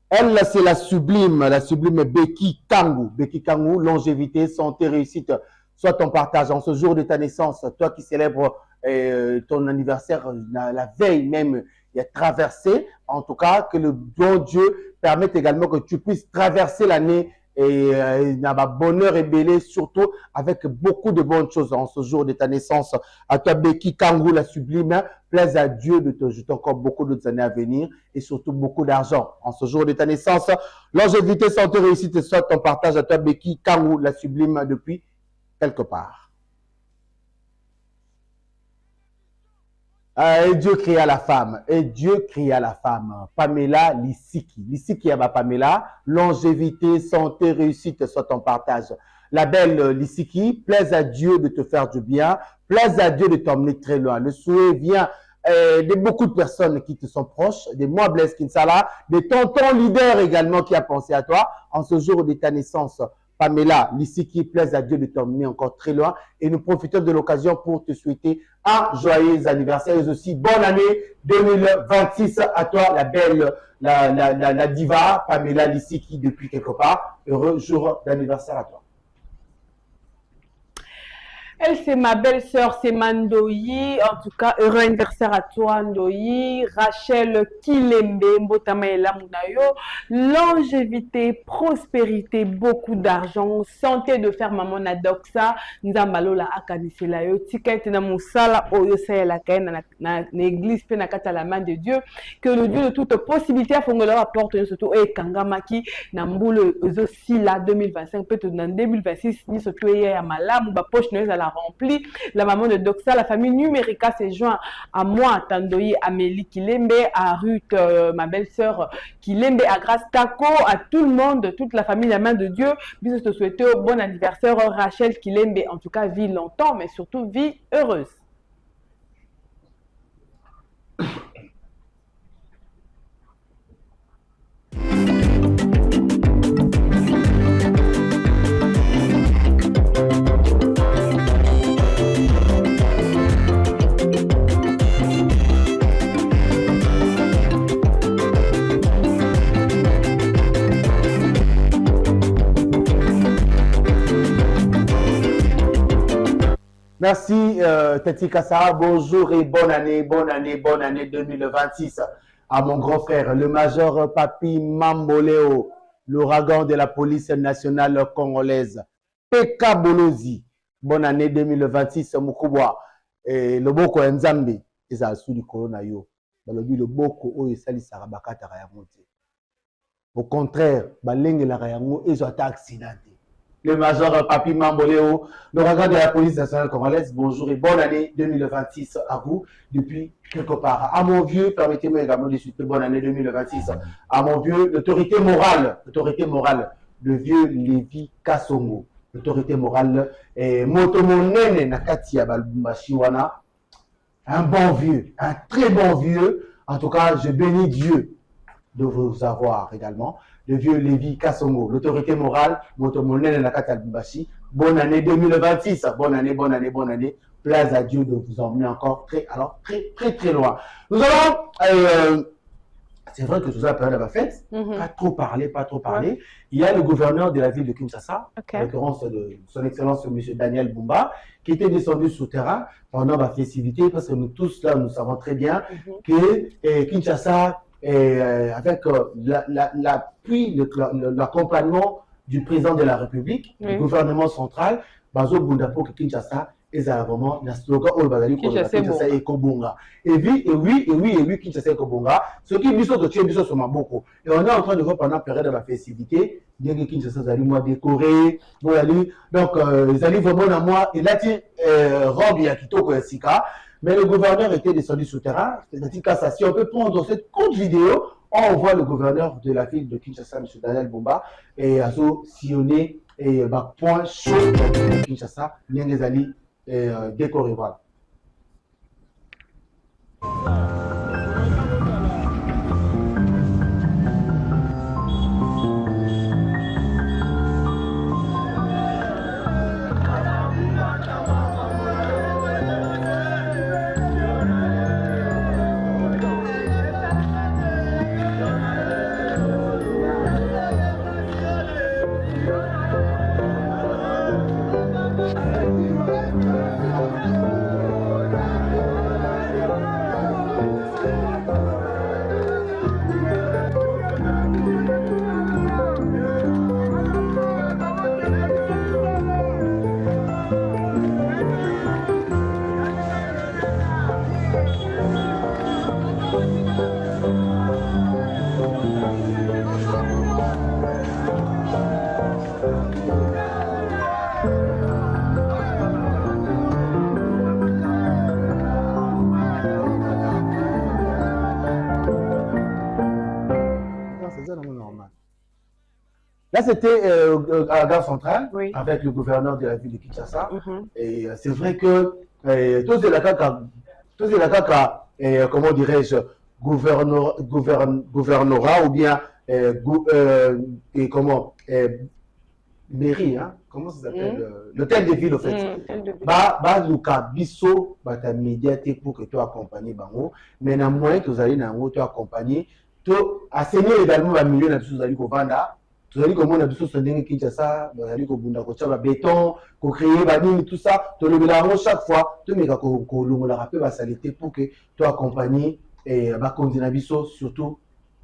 Elle, c'est la sublime Becky Kangu. Becky Kangu, longévité, santé, réussite, soit ton partage en ce jour de ta naissance, toi qui célèbres ton anniversaire la veille même, il a traversé. En tout cas, que le bon Dieu permette également que tu puisses traverser l'année et bonheur et belé, surtout avec beaucoup de bonnes choses en ce jour de ta naissance. À toi, Becky Kangu, la sublime, plaise à Dieu de te jeter encore beaucoup d'autres années à venir et surtout beaucoup d'argent en ce jour de ta naissance. Longévité, santé, réussite, soit ton partage à toi, Becky Kangu, la sublime, depuis quelque part. Et Dieu cria la femme. Et Dieu cria la femme. Pamela Lisiki. Lisiki Aba Pamela. Longévité, santé, réussite soit ton partage. La belle Lisiki, plaise à Dieu de te faire du bien. Plaise à Dieu de t'emmener très loin. Le souhait vient de beaucoup de personnes qui te sont proches. De moi, Blaise Kinsala. De tonton leader également qui a pensé à toi en ce jour de ta naissance. Pamela, Lisiki, plaise à Dieu de t'emmener encore très loin. Et nous profitons de l'occasion pour te souhaiter un joyeux anniversaire et aussi bonne année 2026 à toi, la belle, la diva, Pamela Lisiki, depuis quelque part. Heureux jour d'anniversaire à toi. Elle, c'est ma belle-sœur, c'est Mandoyi. En tout cas, heureux anniversaire à toi, Ndoyi. Rachel Kilembe, Mbotamaela Munayo. Longévité, prospérité, beaucoup d'argent, santé de faire maman Nadoxa. Nzambalo la akanisela yo. Ticket na musala oyo sa la kaina na l'église pe na kata la main de Dieu. Que le Dieu de toute possibilité a fongola apporte surtout et kangamaki na mbulu ozo sila 2025 peut-être dans 2026 ni surtout ya malamu ba poche na la rempli. La maman de Doxa, la famille Numérica s'est joint à moi, Tandoyi, Amélie Kilembe, à Ruth, ma belle-sœur Kilembe, à Grace Taco, à tout le monde, toute la famille La Main de Dieu. Bisous, te souhaiter bon anniversaire Rachel Kilembe. En tout cas, vie longtemps, mais surtout vie heureuse. Merci Tati Kassara, bonjour et bonne année 2026 à mon grand frère, le major Papi Mamboleo, l'ouragan de la police nationale congolaise, Peka Bolozi. Bonne année 2026, Mukubwa. Et le Boko Nzambi, ils ont sous du corona yo. Le Boko Oyo Sali Sarabakata Rayamote. Au contraire, Baleng la Rayamo, ils ont été accidentés. Le major Papi Mamboleo, l'ouragan de la police nationale congolaise, bonjour et bonne année 2026 à vous, depuis quelque part. À mon vieux, permettez-moi également de souhaiter bonne année 2026. À mon vieux, l'autorité morale, le vieux Lévi Kassongo, l'autorité morale, Motomonene Nakati Abalbumbachiwana, un bon vieux, un très bon vieux. En tout cas, je bénis Dieu de vous avoir également. Le vieux Lévi Kassongo, l'autorité morale, Motomonene Nakati Abalbumbachi. Bonne année 2026, bonne année. Place à Dieu de vous emmener encore très loin. Nous allons, c'est vrai que tout ça, la période va faite, pas trop parler. Ouais. Il y a le gouverneur de la ville de Kinshasa, en l'occurrence de son excellence M. Daniel Bumba, qui était descendu sous terrain pendant la festivité, parce que nous tous là, nous savons très bien que Kinshasa avec l'appui, l'accompagnement du président de la République, du gouvernement central, Bazo Bundapo Kinshasa, et ça vraiment le slogan Kinshasa et Kobonga. Et oui, Kinshasa et Kobonga. Ce qui est mis sur ma boko. Et on est en train de voir pendant la période de la festivité, bien que Kinshasa allait moi décorer, donc ils allaient vraiment à moi, et là, robe Yakito Koyasika, mais le gouverneur était descendu sous terrain. C'est-à-dire que si on peut prendre cette courte vidéo, on voit le gouverneur de la ville de Kinshasa, M. Daniel Bumba, et Azo sillonner et point chaud de Kinshasa, Nyangezali décoré. Voilà. Là, c'était à la gare centrale, avec le gouverneur de la ville de Kinshasa. Et c'est vrai que tous les CACA, comment dirais-je, gouvernorat ou bien mairie, hein? Comment ça s'appelle? L'hôtel de ville, au fait. Luka Bisso, ta médiaté pour que tu accompagnes Bango. Mais dans moyen que vous allez tu accompagner, tu assainir également le milieu de la chose à Vanda. Tu as dit comment on a besoin de se Kinshasa, on a dit qu'on a béton, qu'on crée tout ça, tu le mélanges chaque fois, tu mets qu'on la rappelle la saleté pour que tu accompagnes et Bisso, surtout,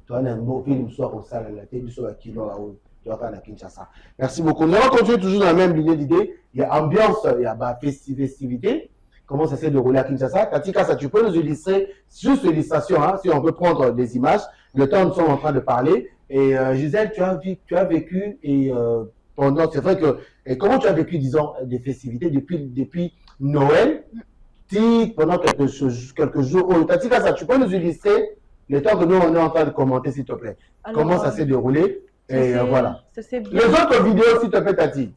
tu as un mot film soit au salle la tête, soit à Kino, tu vas à Kinshasa. Merci beaucoup. Nous allons continuer toujours dans la même ligne d'idées. Il y a ambiance, il y a festivité. Comment ça s'est déroulé à Kinshasa? Katika, ça, tu peux nous illustrer juste l'illustration, hein, si on peut prendre des images. Le temps, nous sommes en train de parler. Et Gisèle, tu as vécu et pendant, c'est vrai que, et comment tu as vécu, disons, des festivités depuis Noël, pendant quelques jours. Katika, ça, tu peux nous illustrer le temps que nous on est en train de commenter, s'il te plaît. Alors, comment ça s'est déroulé? Et voilà. Les autres vidéos, s'il te plaît, Tati.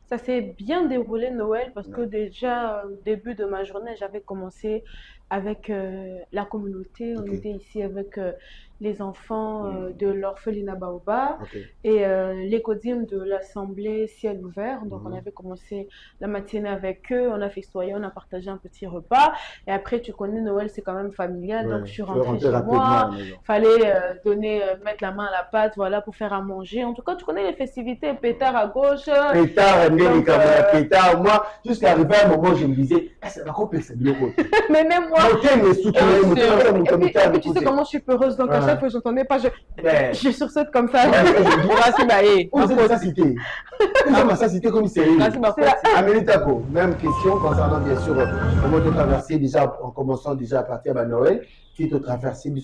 Ça s'est bien déroulé Noël parce que déjà au début de ma journée, j'avais commencé avec la communauté. On était ici avec les enfants de l'orphelinat Baoba et l'écodime de l'Assemblée Ciel Ouvert. Donc on avait commencé la matinée avec eux, on a festoyé, on a partagé un petit repas. Et après, tu connais, Noël, c'est quand même familial. Donc je suis rentrée chez moi. Il fallait mettre la main à la pâte, voilà, pour faire à manger. En tout cas, tu connais les festivités, pétard à gauche. Pétard, moi, jusqu'à arriver à un moment, je me disais, c'est pas compris, c'est bien. Mais même moi. Et puis tu sais comment je suis peureuse, donc à chaque fois que j'entendais pas, je sursaute comme ça. Ça cité comme sérieux. Amélie-Tako, même question concernant bien sûr comment tu traverser déjà en commençant déjà à partir de Noël, qui te traverser du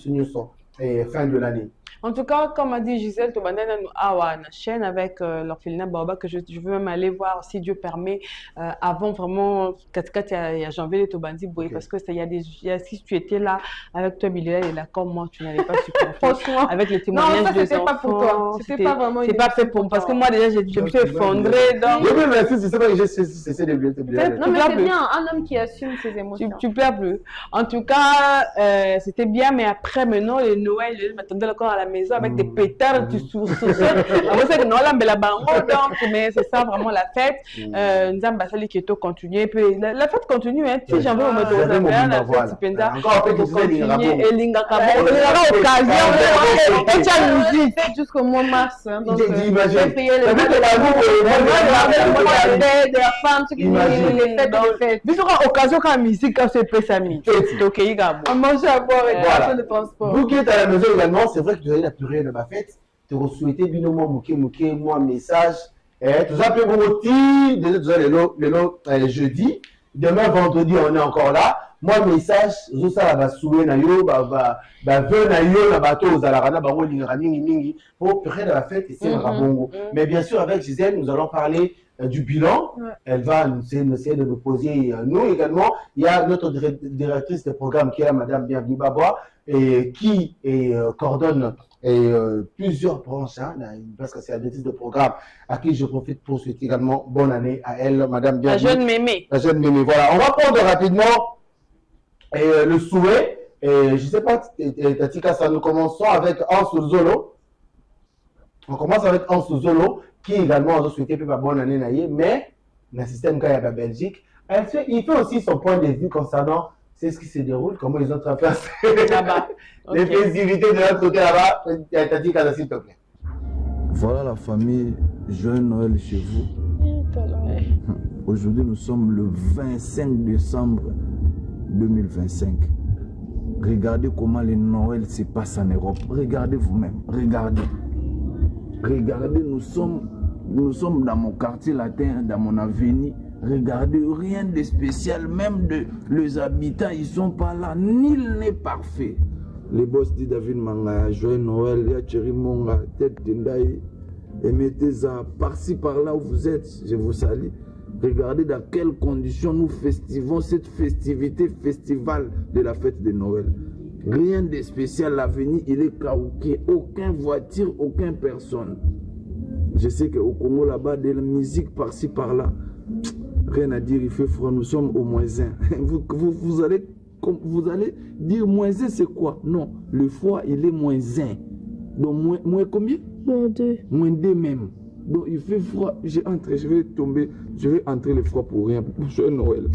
fin de l'année. En tout cas, comme a dit Gisèle, tu as une chaîne avec l'orphelinat Baoba que je veux même aller voir, si Dieu permet, avant vraiment, quand il y a janvier, parce que si tu étais là avec toi, Bilal, et là, comme moi, tu n'avais pas su franchement, avec les témoignages non, ça, des enfants. pas pour toi. C'était pas vraiment c'est pas fait pour moi, parce que moi, déjà, je me suis effondrée. Oui, mais c'est pas que j'ai cessé de blesser. Non, mais c'est bien, un homme qui assume ses émotions. Tu pleures plus. En tout cas, c'était bien, mais après, maintenant, le Noël, je m'attendais encore à la maison avec des pétards du sous-sol. Après, c'est que non, là, mais la bango, donc, mais c'est ça vraiment la fête. Nous avons basé qui est continué. Puis la fête continue, hein. Si j'en veux me mettre au Zambia, la fête, c'est Penda. Encore un peu de continuer. Et Linga Kabo. Il y aura occasion. On tient la musique jusqu'au mois de mars. Donc, février, le mois de la femme, ce qui les fêtes, les fêtes. Il y aura occasion quand la musique, quand c'est Pessami. Donc, il y a manger à boire et voilà. De transport. Vous qui êtes à la maison également, c'est vrai que vous avez la purée de ma fête. Tu as souhaité binomo mouké, moi message. Tu as appelé mon outil, déjà le jeudi. Demain, vendredi, on est encore là. Moi, message, je sais la va souhaiter na yo, va venir na yo, na bateau aux alarana, ba rolling mingi pour purée de la fête et c'est bongo. Mais bien sûr, avec Gisèle, nous allons parler du bilan. Elle va essayer de nous poser, nous également. Il y a notre directrice de programme qui est Madame Bienvenue Babois et qui coordonne plusieurs branches, hein, parce que c'est la directrice de programme à qui je profite pour souhaiter également bonne année à elle, Madame Bienvenue. La jeune mémé. La jeune mémé, voilà. On va prendre rapidement le souhait. Je ne sais pas, Tatika, ça nous commençons avec Anse Zolo. On commence avec Anse Zolo, qui également a souhaité une bonne année, mais le système Kaya de Belgique, il fait aussi son point de vue concernant ce qui se déroule, comment ils ont traversé les festivités de l'autre côté là-bas. Tatika, s'il te plaît. Voilà la famille, joyeux Noël chez vous. Aujourd'hui, nous sommes le 25 décembre 2025. Regardez comment le Noël se passe en Europe. Regardez vous-même, regardez. Regardez, nous sommes dans mon quartier latin, dans mon avenue. Regardez, rien de spécial, même les habitants, ils ne sont pas là. Nul n'est parfait. Les boss dit David Manga, joyeux Noël, Yacheri Monga, tête Tendaï, et mettez ça par-ci, par-là où vous êtes. Je vous salue. Regardez dans quelles conditions nous festivons cette festivité, festival de la fête de Noël. Rien de spécial, l'avenir il est caouqué, aucune voiture, aucune personne. Je sais qu'au Congo là-bas, de la musique par-ci par-là, rien à dire, il fait froid, nous sommes au moins 1. Vous allez dire moins 1 c'est quoi? Non, le froid il est moins 1. Donc moins combien? Moins 2. Moins 2 même. Donc il fait froid, je vais entrer le froid pour rien, pour Noël.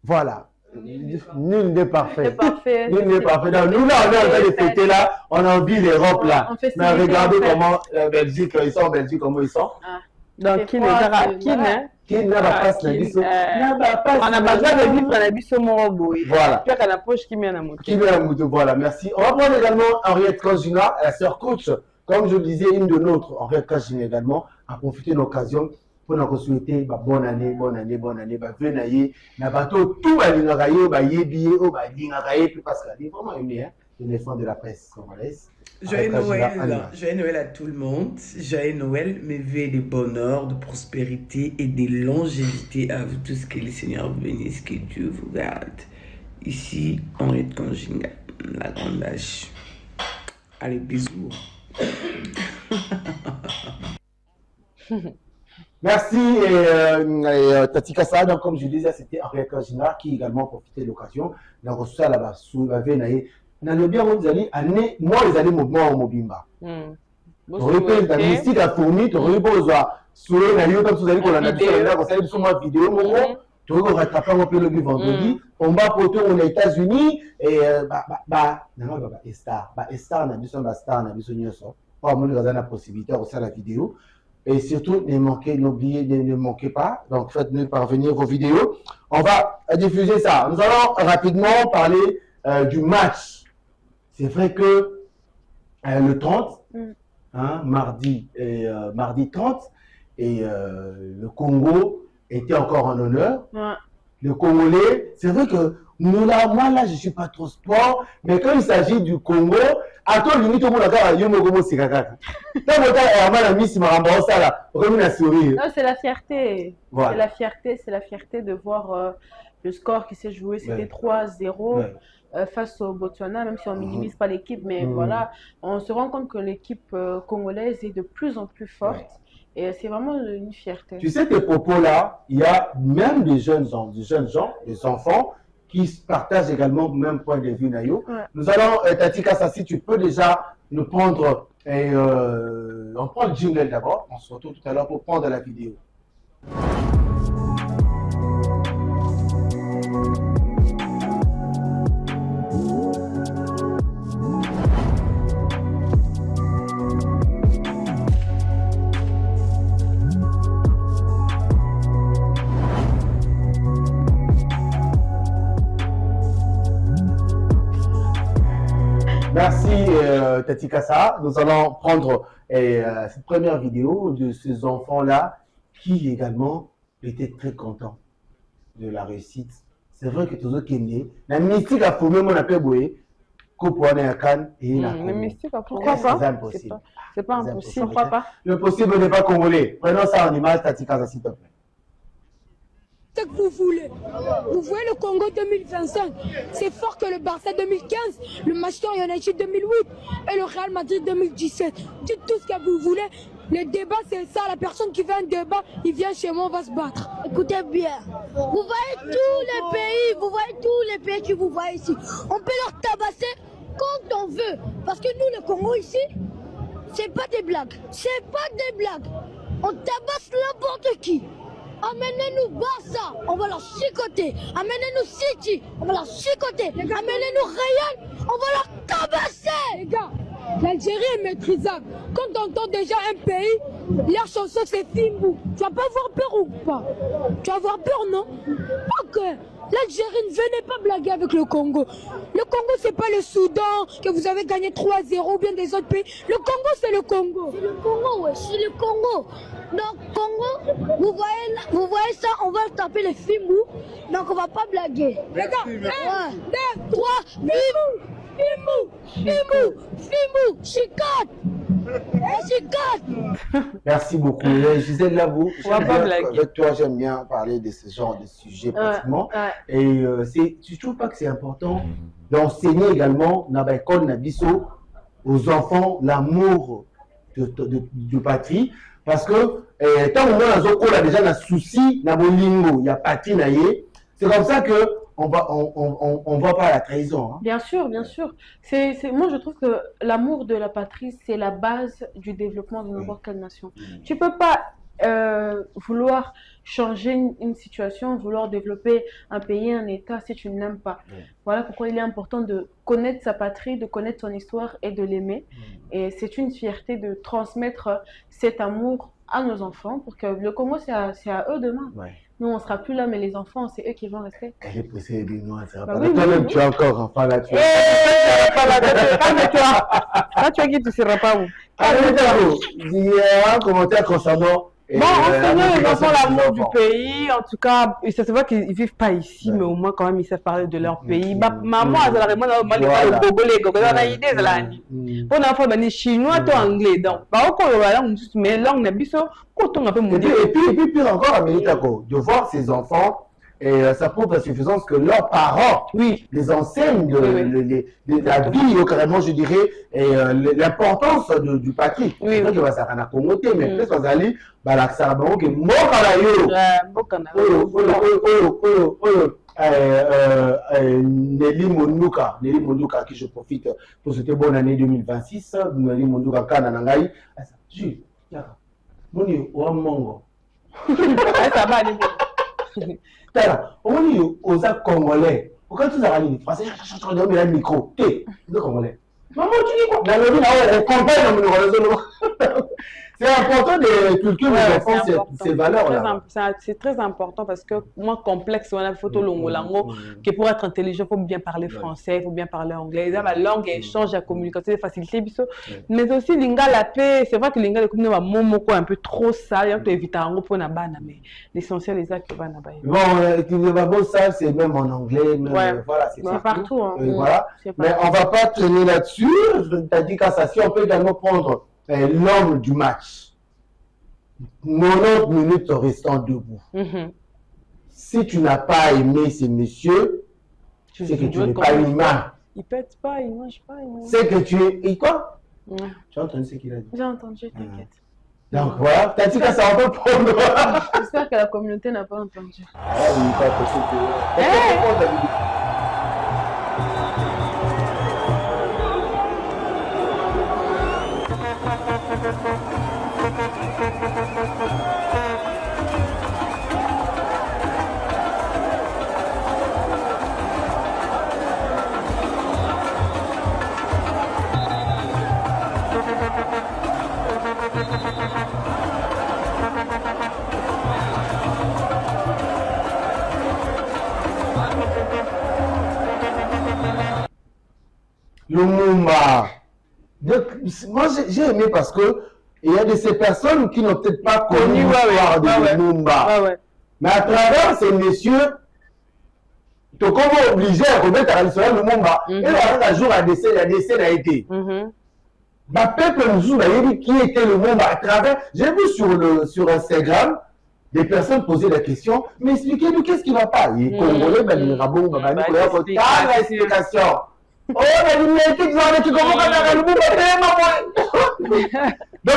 Voilà. Nul n'est parfait. Nul n'est parfait. Donc, nous, là, on est en train de fêter là, on a envie l'Europe là. Mais regardez comment la Belgique, ils sont en Belgique, comment ils sont. Donc, qui n'a pas de biso. On a besoin de vivre dans la biso morobo. Voilà. Puis, à la poche qui met à moto. Qui met à moto, voilà, merci. On va prendre également Henriette Kojina, la sœur coach. Comme je le disais, une de nôtres, Henriette Kojina également, a profité de l'occasion pour nous souhaiter bonne année, venez na bateau tout parce qu'elle est vraiment aimée, l'éléphant de la presse congolaise. Joyeux Noël à tout le monde, joyeux Noël, mes vœux de bonheur, de prospérité et de longévité à vous tous, que le Seigneur vous bénisse, que Dieu vous garde. Ici, Henriette Kojina, la grande âge. Allez, bisous. Merci Tatika Sa. Donc comme je disais, c'était Henriette Kojina qui également profitait de l'occasion. Il a reçu à la bien année, moi les années mouvement au Mobimba. Repère la mystique a fourni, tu reposes sur les comme vous allez qu'on a dit sur ma vidéo, tu vas rattraper un peu le vendredi. On va porter aux États-Unis et Star n'a vu son star, n'a vu son nyoso. Pas moins dans la possibilité de refaire la vidéo. Et surtout, n'oubliez, ne manquez pas. Donc, faites-nous parvenir vos vidéos. On va diffuser ça. Nous allons rapidement parler du match. C'est vrai que le 30, hein, mardi 30, et le Congo était encore en honneur. Le Congolais, c'est vrai que nous là, moi là, je ne suis pas trop sport, mais quand il s'agit du Congo, à toi, limite, au monde, c'est la fierté. Voilà. C'est la fierté de voir le score qui s'est joué, c'était 3-0 face au Botswana, même si on ne minimise pas l'équipe, mais voilà, on se rend compte que l'équipe congolaise est de plus en plus forte. Et c'est vraiment une fierté. Tu sais, tes propos-là, il y a même des jeunes gens, des enfants qui partagent également le même point de vue, Nayo. Nous allons, Tati Kassa, si tu peux déjà nous prendre, on prend le jingle d'abord, on se retrouve tout à l'heure pour prendre la vidéo. Merci Tati Kassa. Nous allons prendre cette première vidéo de ces enfants-là qui également étaient très contents de la réussite. C'est vrai que tous ceux qui sont nés, la mystique a formé mon appel Boé, Kopoane Akan et la mystique, pourquoi pas? C'est impossible. C'est pas impossible. Pourquoi pas? Le possible n'est pas congolais. Prenons ça en image, Tati Kassa, s'il te plaît. Ce que vous voulez. Vous voyez le Congo 2025, c'est fort que le Barça 2015, le Manchester United 2008 et le Real Madrid 2017. Dites tout ce que vous voulez. Le débat, c'est ça. La personne qui veut un débat, il vient chez moi, on va se battre. Écoutez bien. Vous voyez tous les pays que vous voyez ici. On peut leur tabasser quand on veut. Parce que nous, le Congo ici, c'est pas des blagues. C'est pas des blagues. On tabasse n'importe qui. Amenez-nous Barça, on va leur chicoter. Amenez-nous City, on va leur chicoter. Amenez-nous Real, on va leur tabasser. Les gars, l'Algérie est maîtrisable. Quand on entend déjà un pays, leur chanson c'est Fimbou. Tu vas pas avoir peur ou pas? Tu vas avoir peur, non? Ok. L'Algérie, ne venez pas blaguer avec le Congo. Le Congo, c'est pas le Soudan que vous avez gagné 3-0 ou bien des autres pays. Le Congo, c'est le Congo. C'est le Congo, ouais, c'est le Congo. Donc, Congo, vous voyez ça, on va taper les Fimbou. Donc, on va pas blaguer. Les gars, 1, 2, 3, Fimbou, chicote. Merci beaucoup. Gisèle Labou, avec toi, j'aime bien parler de ce genre de sujet pratiquement. Et tu ne trouves pas que c'est important d'enseigner également dans l'école Nabiso aux enfants l'amour de patrie? Parce que tant qu'on a déjà un souci, il y a patrie, c'est comme ça que on va pas à la trahison. Hein. Bien sûr, bien sûr. Moi, je trouve que l'amour de la patrie, c'est la base du développement de n'importe quelle nation. Tu ne peux pas vouloir changer une situation, vouloir développer un pays, un État, si tu ne l'aimes pas. Voilà pourquoi il est important de connaître sa patrie, de connaître son histoire et de l'aimer. Et c'est une fierté de transmettre cet amour à nos enfants pour que le Congo, c'est à eux demain. Nous, on ne sera plus là, mais les enfants, c'est eux qui vont rester. Elle est pressée, Benoît, ça va pas. Toi-même, tu es encore enfant là. Quand tu as dit, tu ne seras pas où? Il y a un commentaire concernant. Bon, enseignant les enfants l'amour du pays, en tout cas, ça se voit qu'ils ne vivent pas ici, mais au moins, quand même, ils savent parler de leur pays. Maman, elle a vraiment le Congolais, on a une idée, elle a une pour l'enfant, ben, chinois, toi, anglais. Donc, mais langue, n'a pas un peu moderne. Et puis, pire encore, Amélie-Tako, de voir ces enfants. Et ça prouve la suffisance que leurs parents les enseignent de la vie, carrément, je dirais, et l'importance du patrie. C'est vrai que ça va commoter, mais peut-être que ça va aller, ça va être Nelly Monduka, qui je profite pour souhaiter bonne année 2026. Nelly Monduka, Kananangai. Jules, Moni, Ouamongo. Ça va aller. On dit aux Congolais, quand tu as dit français, je te donne un micro. T'es Congolais. Maman, tu dis quoi? Dans le on comprend. C'est important de culture des enfants, ces valeurs-là. C'est très important parce que moi, complexe, on a une photo longo, que pour être intelligent, il faut bien parler français, il faut bien parler anglais. La langue, échange, la communication, les facilités. Mais aussi, l'inga, la paix, c'est vrai que l'inga, le un peu trop sale, il faut éviter un peu de bana, mais l'essentiel, les actes, bon, ça, c'est même en anglais, voilà, c'est partout. Voilà. Mais on ne va pas traîner là-dessus. Tu as dit qu'à ça, si on peut également prendre l'homme du match. 90 minutes restant debout. Si tu n'as pas aimé ces messieurs, c'est que tu n'es pas humain. Il pète pas, il mange pas. C'est que tu es. Et quoi? Tu as entendu ce qu'il a dit? J'ai entendu, t'inquiète. Donc voilà, t'as dit que ça va pas prendre. J'espère que la communauté n'a pas entendu. Ah oui, pas possible. Lumumba. Donc, moi, j'ai aimé parce que il y a de ces personnes qui n'ont peut-être pas connu l'histoire de Lumumba. Mais à travers ces messieurs, tu es obligé à remettre à l'histoire de Lumumba. Et là, un jour, la décès a été. Le peuple nous a dit qui était Lumumba à travers. J'ai vu sur Instagram des personnes poser la question, mais expliquez-nous qu'est-ce qui ne va pas. Les Congolais, il y a une explication. Oh, la lumière qui donc,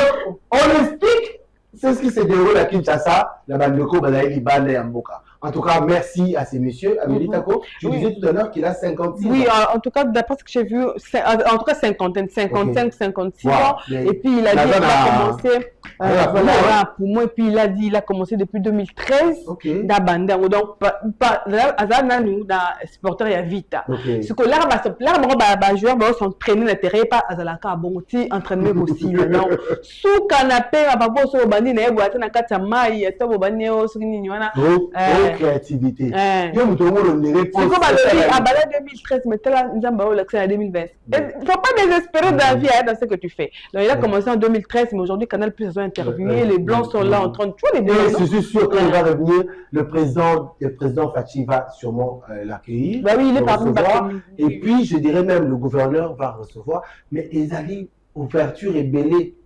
on explique, c'est ce qui se déroule à Kinshasa, la Bandeko, Balaïli, Bande et Mboka. En tout cas, merci à ces messieurs. Amélie Tako, tu disais tout à l'heure qu'il a 56 ans. Oui, en tout cas, d'après ce que j'ai vu, en tout cas 55, 56 ans. Et puis, il a dit qu'il a commencé, pour moi, et puis il a dit qu'il a commencé depuis 2013 dans Banda. Donc, nous, dans supporter, il y a Vita. Ce que là, les joueurs vont s'entraîner dans le terrain, pas à Zalaka, bon, entraîner aussi. Non, sous canapé, à Babo, sur le bandit, il y a un Katamaï, il y a un bandit, il y a un créativité. C'est comme à Bala 2013, mais nous avons l'accès à 2020. Il ne faut pas désespérer dans la vie, dans ce que tu fais. Donc, il a commencé en 2013, mais aujourd'hui, Canal Plus a interviewé, les Blancs sont là en train de tuer les Blancs. Je suis sûr qu'il va revenir, le président Fachi va sûrement l'accueillir. Bah oui, il est parmi nous. Et puis, je dirais même, le gouverneur va recevoir, mais ils allaient ouverture et belé.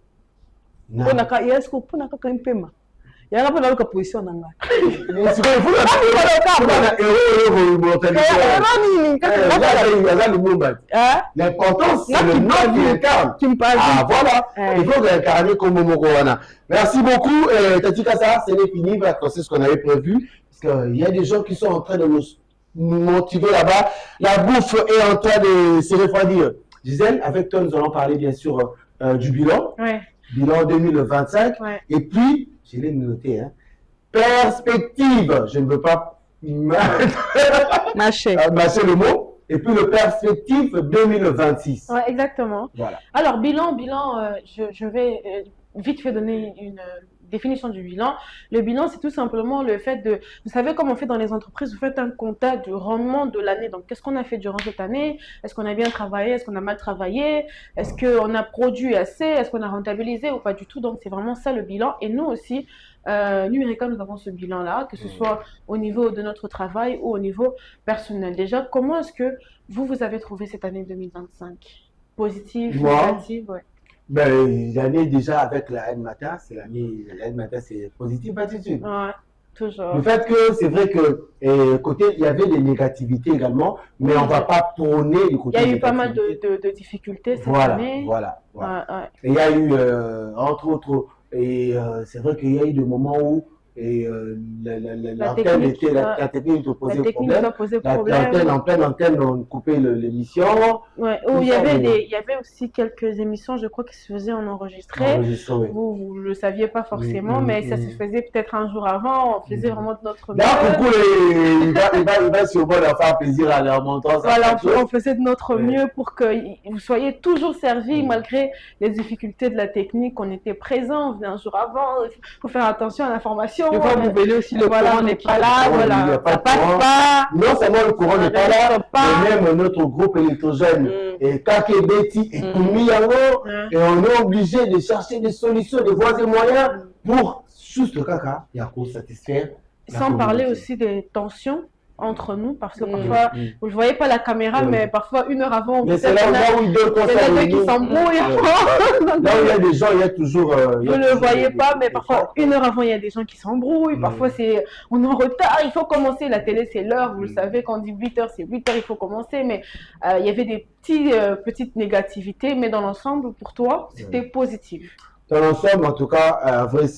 Il y a quand même il y a une position dans l'important, c'est le nom qui incarne. Ah, voilà. Il faut l'incarner comme Momokowana. Merci beaucoup. Tati Kassa, c'est fini. C'est ce qu'on avait prévu. Parce qu'il y a des gens qui sont en train de nous motiver là-bas. La bouffe est en train de se refroidir. Gisèle, avec toi, nous allons parler bien sûr du bilan. Bilan 2025. Et puis, je l'ai noté, hein. Perspective, je ne veux pas mâcher le mot. Et puis le perspective 2026. Ouais, exactement. Voilà. Alors, bilan, je vais vite fait donner une définition du bilan. Le bilan, c'est tout simplement le fait de... Vous savez comment on fait dans les entreprises, vous faites un comptage du rendement de l'année. Donc, qu'est-ce qu'on a fait durant cette année? Est-ce qu'on a bien travaillé? Est-ce qu'on a mal travaillé? Est-ce qu'on a produit assez? Est-ce qu'on a rentabilisé ou pas du tout? Donc, c'est vraiment ça le bilan. Et nous aussi, Numérica, nous avons ce bilan-là, que ce soit au niveau de notre travail ou au niveau personnel. Déjà, comment est-ce que vous avez trouvé cette année 2025? Positive, négative? Ben, l'année déjà avec la N-Matin, c'est l'année, la N-Matin, c'est positive attitude. Ouais, toujours. Le fait que c'est vrai que côté, il y avait des négativités également, mais on ne va pas tourner du côté. Il y a eu pas mal de difficultés cette année. Voilà. Et il y a eu, entre autres, et c'est vrai qu'il y a eu des moments où la technique posait problème. En pleine antenne, on coupait l'émission. Ouais, il y avait aussi quelques émissions, je crois, qui se faisaient en enregistré. Vous ne le saviez pas forcément, mais ça se faisait peut-être un jour avant. On faisait vraiment de notre mieux. Il va sûrement leur faire plaisir à leur montant. Voilà, on faisait de notre mieux pour que vous soyez toujours servis malgré les difficultés de la technique. On était présents, on venait un jour avant. Il faut faire attention à l'information. Des fois, vous venez aussi, le courant n'est pas là, ça passe pas. Non seulement le courant n'est pas là, mais même notre groupe électrogène est Kakebeti et Kumiyango, et on est obligé de chercher des solutions, des voies et moyens pour juste le caca, il y a pour satisfaire. Sans parler aussi des tensions entre nous, parce que parfois, vous ne voyez pas la caméra, mais parfois, une heure avant, mais c'est là où il y a qui s'embrouillent. Là où il y a des gens, il y a toujours... vous ne le voyez pas, mais parfois, une heure avant, il y a des gens qui s'embrouillent. Parfois, on est en retard, il faut commencer. La télé, c'est l'heure, vous le savez, quand on dit 8h, c'est 8h, il faut commencer. Mais il y avait des petites négativités, mais dans l'ensemble, pour toi, c'était positif. Dans l'ensemble, en tout cas, à vrai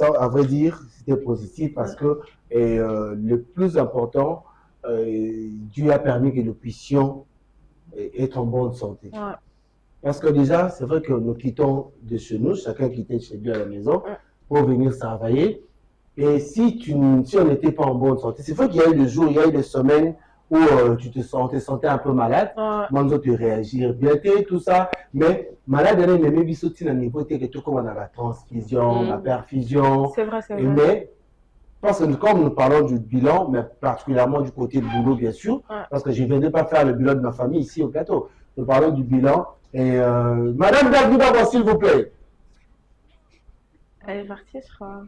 dire, c'était positif parce que le plus important, Dieu a permis que nous puissions être en bonne santé. Parce que déjà, c'est vrai que nous quittons de chez nous, chacun quittait chez lui à la maison pour venir travailler. Et si on n'était pas en bonne santé, c'est vrai qu'il y a eu des jours, il y a eu des semaines où tu te sentais un peu malade, manzo te réagir bien, tout ça, mais malade, il y a même sauté à niveau que tout comme on a la transfusion, la perfusion. C'est vrai, c'est vrai. Mais parce que comme nous parlons du bilan, mais particulièrement du côté du boulot, bien sûr, parce que je ne viendrai pas faire le bilan de ma famille ici au plateau. Nous parlons du bilan. Et Madame Daviba, s'il vous plaît. Elle est partie, je crois.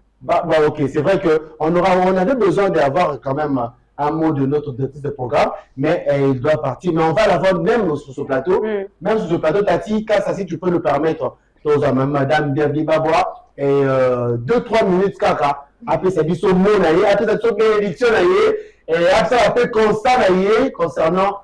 Ok, c'est vrai qu'on avait besoin d'avoir quand même un mot de notre directrice de programme, mais elle doit partir. Mais on va l'avoir même sur ce plateau. Même sur ce plateau, Tati, Kassa, si tu peux nous permettre, Madame Daviba, et 2-3 minutes, Kaka. Après, c'est du mot, après, c'est une bénédiction, et après, ça fait constat concernant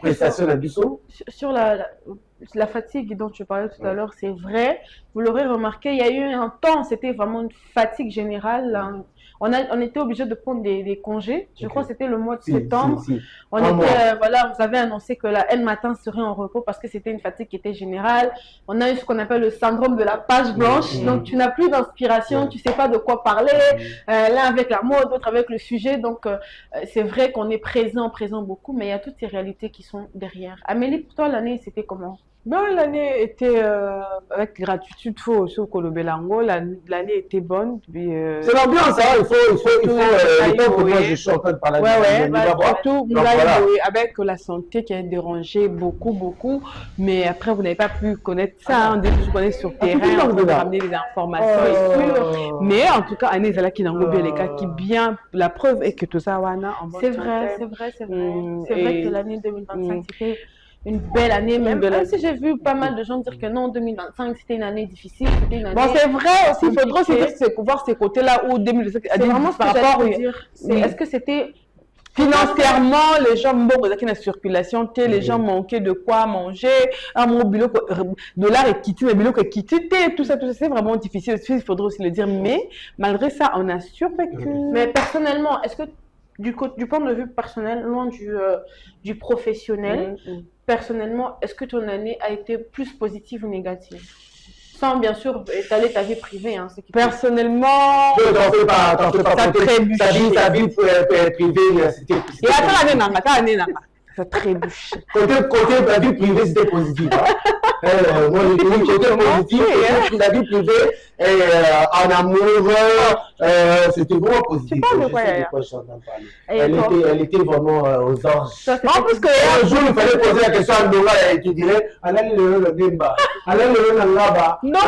prestation de Bissot. Sur la fatigue dont tu parlais tout à l'heure, c'est vrai. Vous l'aurez remarqué, il y a eu un temps, c'était vraiment une fatigue générale. On était obligé de prendre des congés. Je crois que c'était le mois de septembre. Voilà, vous avez annoncé que la N matin serait en repos parce que c'était une fatigue qui était générale. On a eu ce qu'on appelle le syndrome de la page blanche. Donc, tu n'as plus d'inspiration, tu ne sais pas de quoi parler. L'un avec la mode, l'autre avec le sujet. Donc, c'est vrai qu'on est présent beaucoup, mais il y a toutes ces réalités qui sont derrière. Amélie, pour toi, l'année, c'était comment? L'année était avec gratitude, faut aussi au Belango. L'année était bonne. C'est l'ambiance, hein. Il faut que moi je suis en train de parler tout, avec la santé qui a dérangé beaucoup. Mais après, vous n'avez pas pu connaître ça. Dès que vous connaissez sur terrain, on peut ramener des informations et sûr. Mais en tout cas, Anne Zala qui n'a pas les cas qui bien. La preuve est que tout ça, c'est vrai. C'est vrai que l'année 2025, c'était une belle année, même si j'ai vu pas mal de gens dire que non, 2025 c'était une année difficile, c'était une année... Bon, c'est vrai aussi, il faudra aussi voir ces côtés-là où 2025... C'est vraiment ce que j'allais te dire. Est-ce que c'était... Financièrement, les gens qui la circulation, les gens manquaient de quoi manger, un mot dollar et quitté, le billet quitté, tout ça, c'est vraiment difficile. Il faudrait aussi le dire, mais malgré ça, on a survécu. Mais personnellement, est-ce que du point de vue personnel, loin du professionnel, personnellement, est-ce que ton année a été plus positive ou négative? Sans bien sûr étaler ta vie privée. Hein, personnellement, t'en fais pas. Ta vie privée, c'était... Et attends, ça trébuche. Côté la vie privée, c'était positif. Moi, j'ai dit côté positif, la vie privée, en amour, c'était vraiment positif. Elle était vraiment aux anges. En plus que un jour, il fallait poser la question à Ndonga et tu dirais, allez le Demba, allez le Nangaba. Non,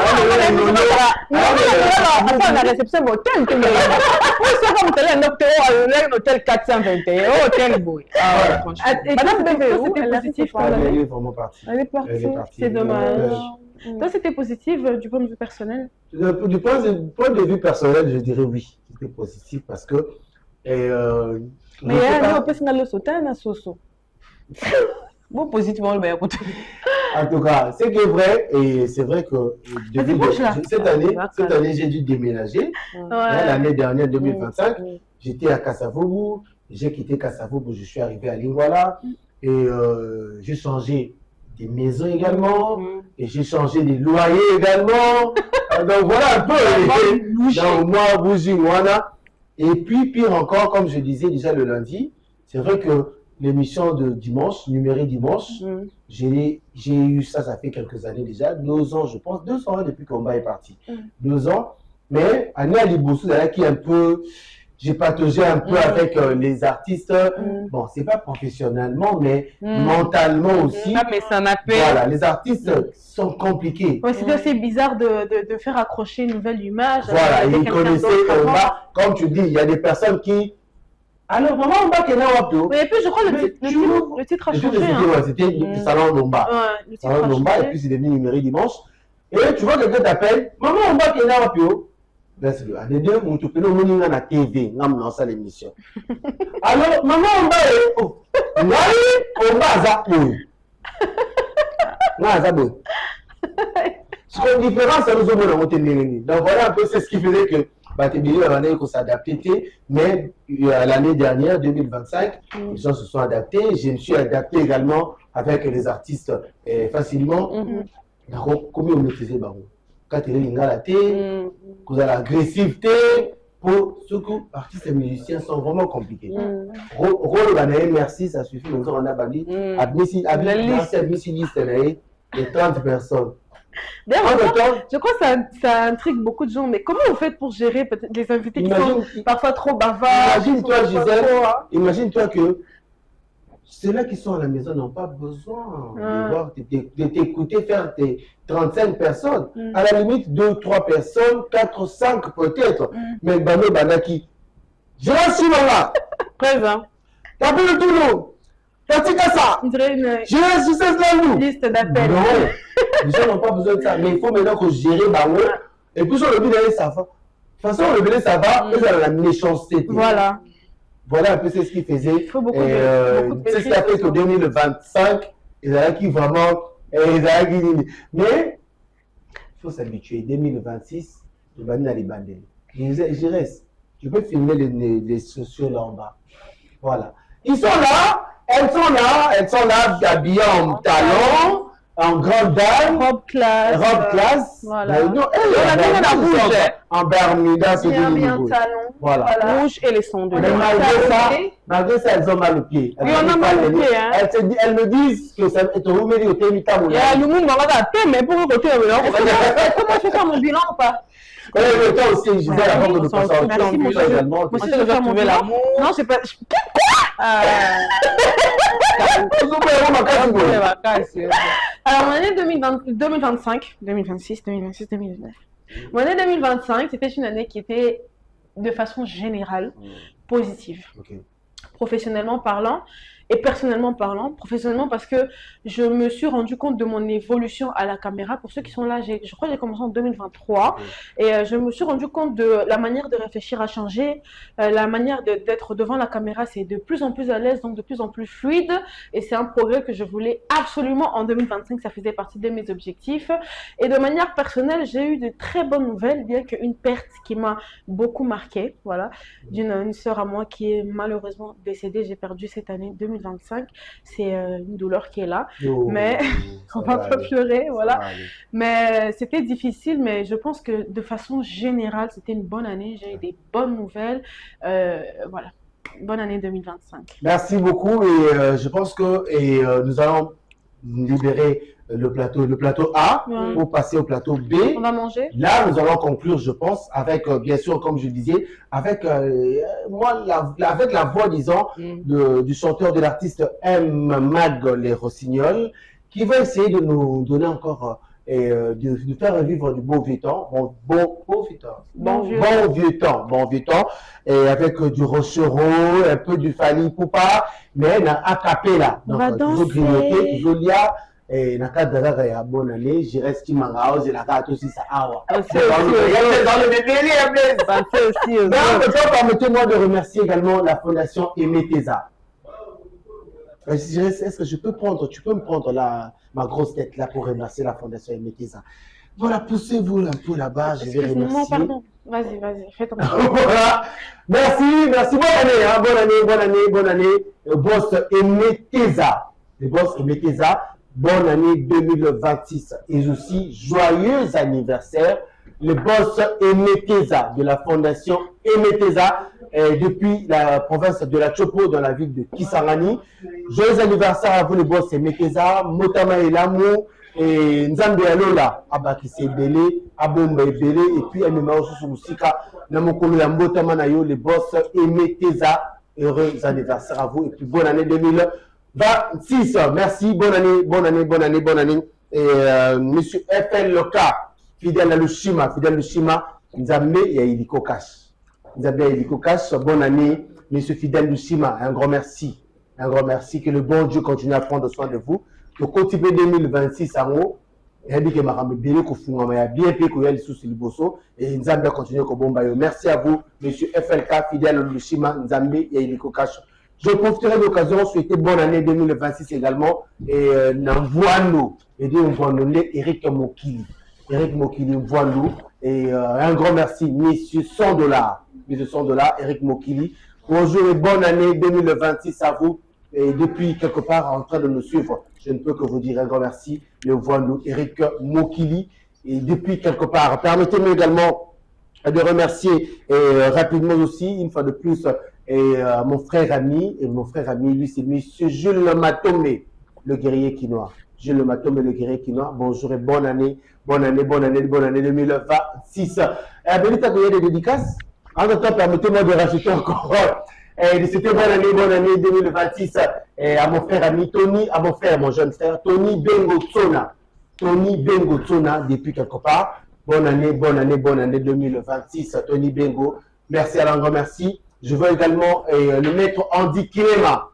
la réception de l'hôtel. Pourquoi comme tel un hôtel 421, hôtel Boy. Madame Bébé, c'était positif. Elle est vraiment partie. Elle est partie. C'est dommage. Toi, c'était positif du point de vue personnel? Du point de vue personnel, je dirais oui. C'était positif parce que... mais on peut se mettre le sauter à Soso. Bon, positivement, le meilleur côté. En tout cas, c'est que vrai, et c'est vrai que cette année, j'ai dû déménager. L'année dernière, 2025, j'étais à Kassavoubou. J'ai quitté Kassavoubou, je suis arrivé à Lingwala et j'ai changé des maisons également et j'ai changé des loyers également. Donc voilà un peu. Donc moi, Bougie, Moana. Et puis, pire encore, comme je disais déjà le lundi, c'est vrai que l'émission de dimanche, numérique dimanche, j'ai eu ça fait quelques années déjà, 2 ans, je pense, 2 ans depuis que Combat est parti. 2 ans. Mais Annie Alibousou, qui est un peu... J'ai pataugé un peu avec les artistes. Bon, c'est pas professionnellement, mais mentalement aussi. Mais ça n'a pas... Voilà, les artistes sont compliqués. Ouais, c'est assez bizarre de faire accrocher une nouvelle image. Voilà, ils connaissaient comme tu dis, il y a des personnes qui... Alors, maman, on va qu'il y a un mais puis je crois que le titre a changé. C'était le salon Lomba. Salon Lomba, et puis c'est devenu numérique dimanche. Et tu vois quelqu'un t'appelle, maman, on va qu'il y a un peu. Ben, c'est le ADD, on te peut nous mener à la TV, on lance l'émission. Alors, maman, on va, on va à Zapou. Non, Zapou. Ce qui est différent, c'est nous avons monté. Donc voilà un peu, c'est ce qui faisait que il faut s'adapter, mais l'année dernière, 2025, les gens se sont adaptés. Je me suis adapté également avec les artistes facilement. Comment on maîtrisait quand il est l'ingalaté, vous avez l'agressivité. Pour ceux qui artistes et musiciens sont vraiment compliqués. Rôle merci, ça suffit. Nous on a banni. Admis liste de 30 personnes. D'ailleurs, je crois que ça intrigue beaucoup de gens, mais comment vous faites pour gérer peut-être les invités qui sont parfois trop bavards? Imagine-toi, Gisèle, imagine-toi que ceux-là qui sont à la maison n'ont pas besoin de t'écouter faire tes 35 personnes. À la limite, 2, 3 personnes, 4, 5 peut-être. Mais Bano Banaki, je reste sur là. Présent. T'as vu le Toulon? T'as dit ça? Je reste sur cette liste d'appels. Non, les gens n'ont pas besoin de ça. Mais il faut maintenant que gérer Bano. Et puis sur le but d'aller, ça va. De toute façon, le but, ça va. Et ça a la méchanceté. Voilà. Voilà un peu c'est ce qu'il faisait. C'est ce qui a fait qu'en 2025, ils avaient qui vraiment. Mais il faut s'habituer. 2026, le banni à les bandés. Je reste. Je peux filmer les sociaux là en bas. Voilà. Ils sont là, elles sont là habillées en talons. En grande dame, robe classe, voilà. En Bermuda, c'est bien talon, voilà. Rouge et les sandales. Malgré ça, elles ont mal aux pieds. Oui, on a mal aux pieds, hein. Elles me disent que ça est au milieu de tes il y a le monde va mais pour le côté, comment je fais faire mon bilan ou pas? Le temps aussi, Gisèle, avant de nous passer au bilan également. Moi, je vais trouver l'amour. Non, c'est pas. Alors, mon année 2025, 2026, 2026, 2029. Mon année 2025, c'était une année qui était de façon générale positive. Professionnellement parlant et personnellement parlant. Professionnellement parce que je me suis rendu compte de mon évolution à la caméra. Pour ceux qui sont là, je crois que j'ai commencé en 2023 et je me suis rendu compte de la manière de réfléchir a changé, la manière d'être devant la caméra, c'est de plus en plus à l'aise, donc de plus en plus fluide, et c'est un progrès que je voulais absolument en 2025, ça faisait partie de mes objectifs. Et de manière personnelle, j'ai eu de très bonnes nouvelles, bien qu'une perte qui m'a beaucoup marquée, voilà, d'une sœur à moi qui est malheureusement décédée. J'ai perdu cette année 2025, c'est une douleur qui est là, mais on va pas pleurer, voilà. Mais c'était difficile, mais je pense que de façon générale, c'était une bonne année, j'ai eu des bonnes nouvelles, voilà. Bonne année 2025. Merci beaucoup, et je pense que nous allons libérer le plateau A pour passer au plateau B. On va manger. Là, nous allons conclure, je pense, avec, bien sûr, comme je disais, avec avec la voix, disons, du chanteur, de l'artiste M. Mag Les Rossignols, qui va essayer de nous donner encore de faire revivre du beau vieux temps, bon vieux temps, et avec du Rochereau, un peu du Fali Poupa, mais a cappella. On va danser. Toujours et na cadre ya bonne année, je reste qui manga et la carte aussi ça awa. Dans le bébé aussi. Donc permettez-moi de remercier également la fondation Emeteza. Est-ce que je peux prendre, tu peux me prendre ma grosse tête là pour remercier la fondation Emeteza. Voilà, poussez-vous un peu là-bas, je vais remercier. Non, pardon. Vas-y, fais ton Voilà. Merci, bonne année. Le boss Emeteza. Le boss Emeteza. Bonne année 2026 et aussi joyeux anniversaire. Le boss Emeteza de la fondation Emeteza depuis la province de la Chopo dans la ville de Kisangani. Joyeux anniversaire à vous le boss Emeteza, Motama Elamu et Nzambe Alola, Abakise Belé, Abomba Belé et puis Emema Osusu Musika, Namokolo ya Motama Nayo, le boss Emeteza. Heureux anniversaire à vous et puis bonne année 2026. Merci, bonne année. Et monsieur FL Loka, fidèle à Lushima, Nzambe et Iliko Cash. Bonne année, monsieur fidèle Lushima, un grand merci. Que le bon Dieu continue à prendre soin de vous. Que continuer 2026 à haut, et dit que Marambe Bélé, bien payé que Yali sous Liboso, et Nzambe continue comme Bombayo. Merci à vous, monsieur FLK, fidèle à Lushima, Nzambe et Iliko Cash. Je profiterai de l'occasion de souhaiter bonne année 2026 également. Et Namvoano, et dit Eric Mokili, Mvoano, Et un grand merci, Monsieur 100 $. Monsieur 100 $, Eric Mokili. Bonjour et bonne année 2026 à vous. Et depuis quelque part en train de nous suivre, je ne peux que vous dire un grand merci. Le voilà, Eric Mokili. Et depuis quelque part, permettez-moi également de remercier rapidement aussi, une fois de plus, mon frère ami. Et mon frère ami, lui, c'est Monsieur Jules Matomé, le guerrier quinois. Jules Matomé, le guerrier quinois. Bonjour et bonne année. Bonne année 2026. Benita, il y a des dédicaces. En même temps, permettez-moi de rajouter encore. C'était bonne année 2026 à mon frère ami Tony, à mon frère, mon jeune frère, Tony Bengotsona. Tony Bengotsona, depuis quelque part. Bonne année 2026, Tony Bengo. Merci à l'endroit, merci. Je veux également le maître Andy Kilema.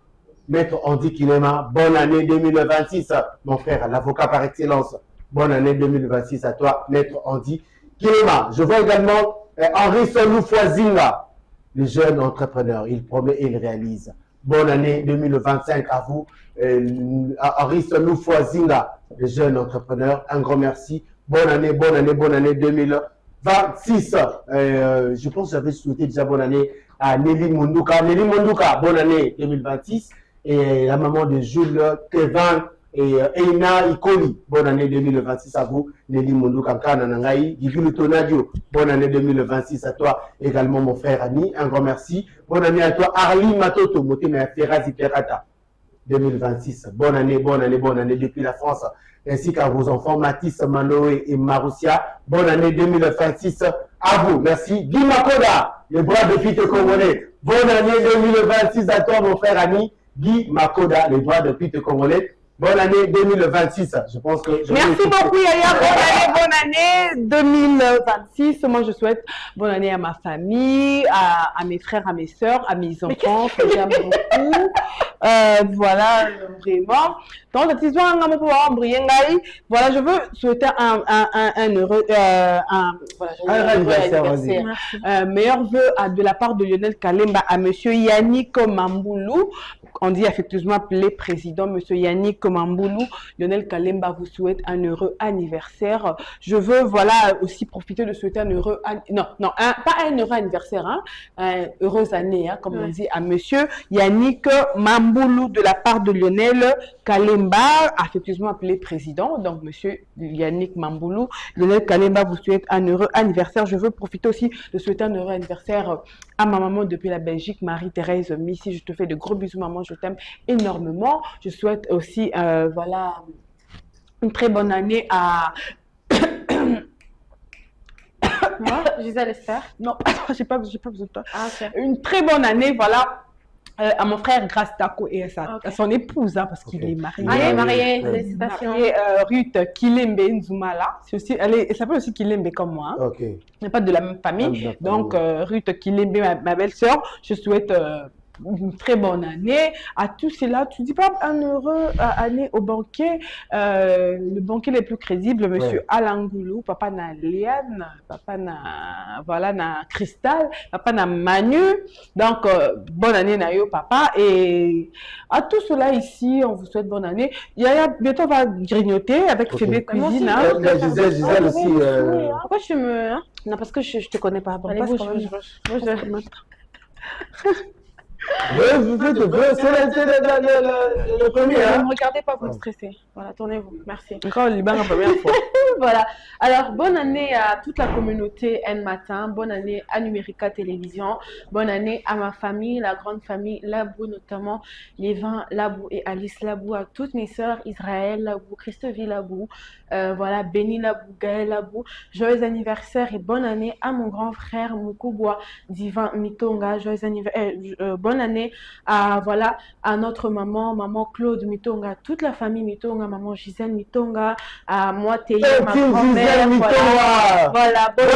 Maître Andy Kilema, bonne année 2026, mon frère, l'avocat par excellence. Bonne année 2026 à toi, maître Andy Kilema. Je vois également Henri Solou Foizinga, le jeune entrepreneur. Il promet et il réalise. Bonne année 2025 à vous, Henri Solou Foizinga, le jeune entrepreneur. Un grand merci. Bonne année 2026. Je pense que j'avais souhaité déjà bonne année à Nelly Mondouka. Nelly Mondouka, bonne année 2026. Et la maman de Jules, Kevin et Eina Ikoli, bonne année 2026 à vous. Nelly Mondouka, Kananangaï, Guigulu Tonadio, bonne année 2026 à toi également, mon frère ami. Un grand merci. Bonne année à toi, Arlie Matoto, Motena Ferrazi Perata, 2026. Bonne année depuis la France. Ainsi qu'à vos enfants, Mathis, Manoé et Maroussia. Bonne année 2026 à vous. Merci. Guy Makoda, le bras de Pite Congolais. Bonne année 2026 à toi, mon frère ami. Guy Makoda, les droits de Pite Congolais. Bonne année 2026. Je pense que. Merci beaucoup, Yaya. Bonne année 2026. Moi, je souhaite bonne année à ma famille, à mes frères, à mes soeurs, à mes enfants que j'aime beaucoup. Voilà, vraiment. Donc, voilà, je veux souhaiter un heureux anniversaire. Meilleurs vœux de la part de Lionel Kalemba à Monsieur Yannick Mamboulou. On dit affectueusement appelé président, Monsieur Yannick Mamboulou. Lionel Kalemba vous souhaite un heureux anniversaire. Je veux, voilà, aussi profiter de souhaiter un heureux... pas un heureux anniversaire, hein, heureuse année, hein, comme on dit, à Monsieur Yannick Mamboulou de la part de Lionel Kalemba, affectueusement appelé président. Donc, Monsieur Yannick Mamboulou, Lionel Kalemba vous souhaite un heureux anniversaire. Je veux profiter aussi de souhaiter un heureux anniversaire à ma maman depuis la Belgique, Marie-Thérèse Missy. Je te fais de gros bisous, maman. Je t'aime énormément. Je souhaite aussi, voilà, une très bonne année à... Moi, Gisèle Esther. Non, j'ai pas besoin de toi. Ah, okay. Une très bonne année, voilà. À mon frère Grace Tako et à son épouse, hein, parce qu'il est marié. Ah, il est marié, félicitations. Marié, Ruth Kilembe Nzumala. Elle s'appelle aussi Kilembe comme moi. Hein. Okay. On n'est pas de la même famille. Donc, Ruth Kilembe, ma belle-sœur, je souhaite une très bonne année à tous ceux-là. Tu dis pas un heureux année au banquier, le banquier le plus crédible, Monsieur Alain Goulou, papa na Léane, papa na voilà na Cristal, papa na Manu. Donc bonne année Nayo papa, et à tous ceux-là ici, on vous souhaite bonne année. Yaya bientôt on va grignoter avec Fébé Cuisine. Gisèle aussi. Pourquoi tu me... Hein? Non, parce que je te connais pas. Bon, Allez, c'est le premier. Ne me regardez pas, vous me stressez. Voilà, tournez-vous. Merci. Encore le Liban la première fois. Voilà. Alors, bonne année à toute la communauté N Matin. Bonne année à Numérica Télévision. Bonne année à ma famille, la grande famille Labou, notamment Lévin Labou et Alice Labou, à toutes mes sœurs, Israël Labou, Christevie Labou, voilà, Béni Labou, Gaël Labou. Joyeux anniversaire et bonne année à mon grand frère Mukubwa Divin Mitonga. Joyeux anniversaire. Bonne année à, voilà, à notre maman Claude Mitonga, toute la famille Mitonga, maman Gisèle Mitonga, à moi Théo, ma grand-mère, voilà, bonne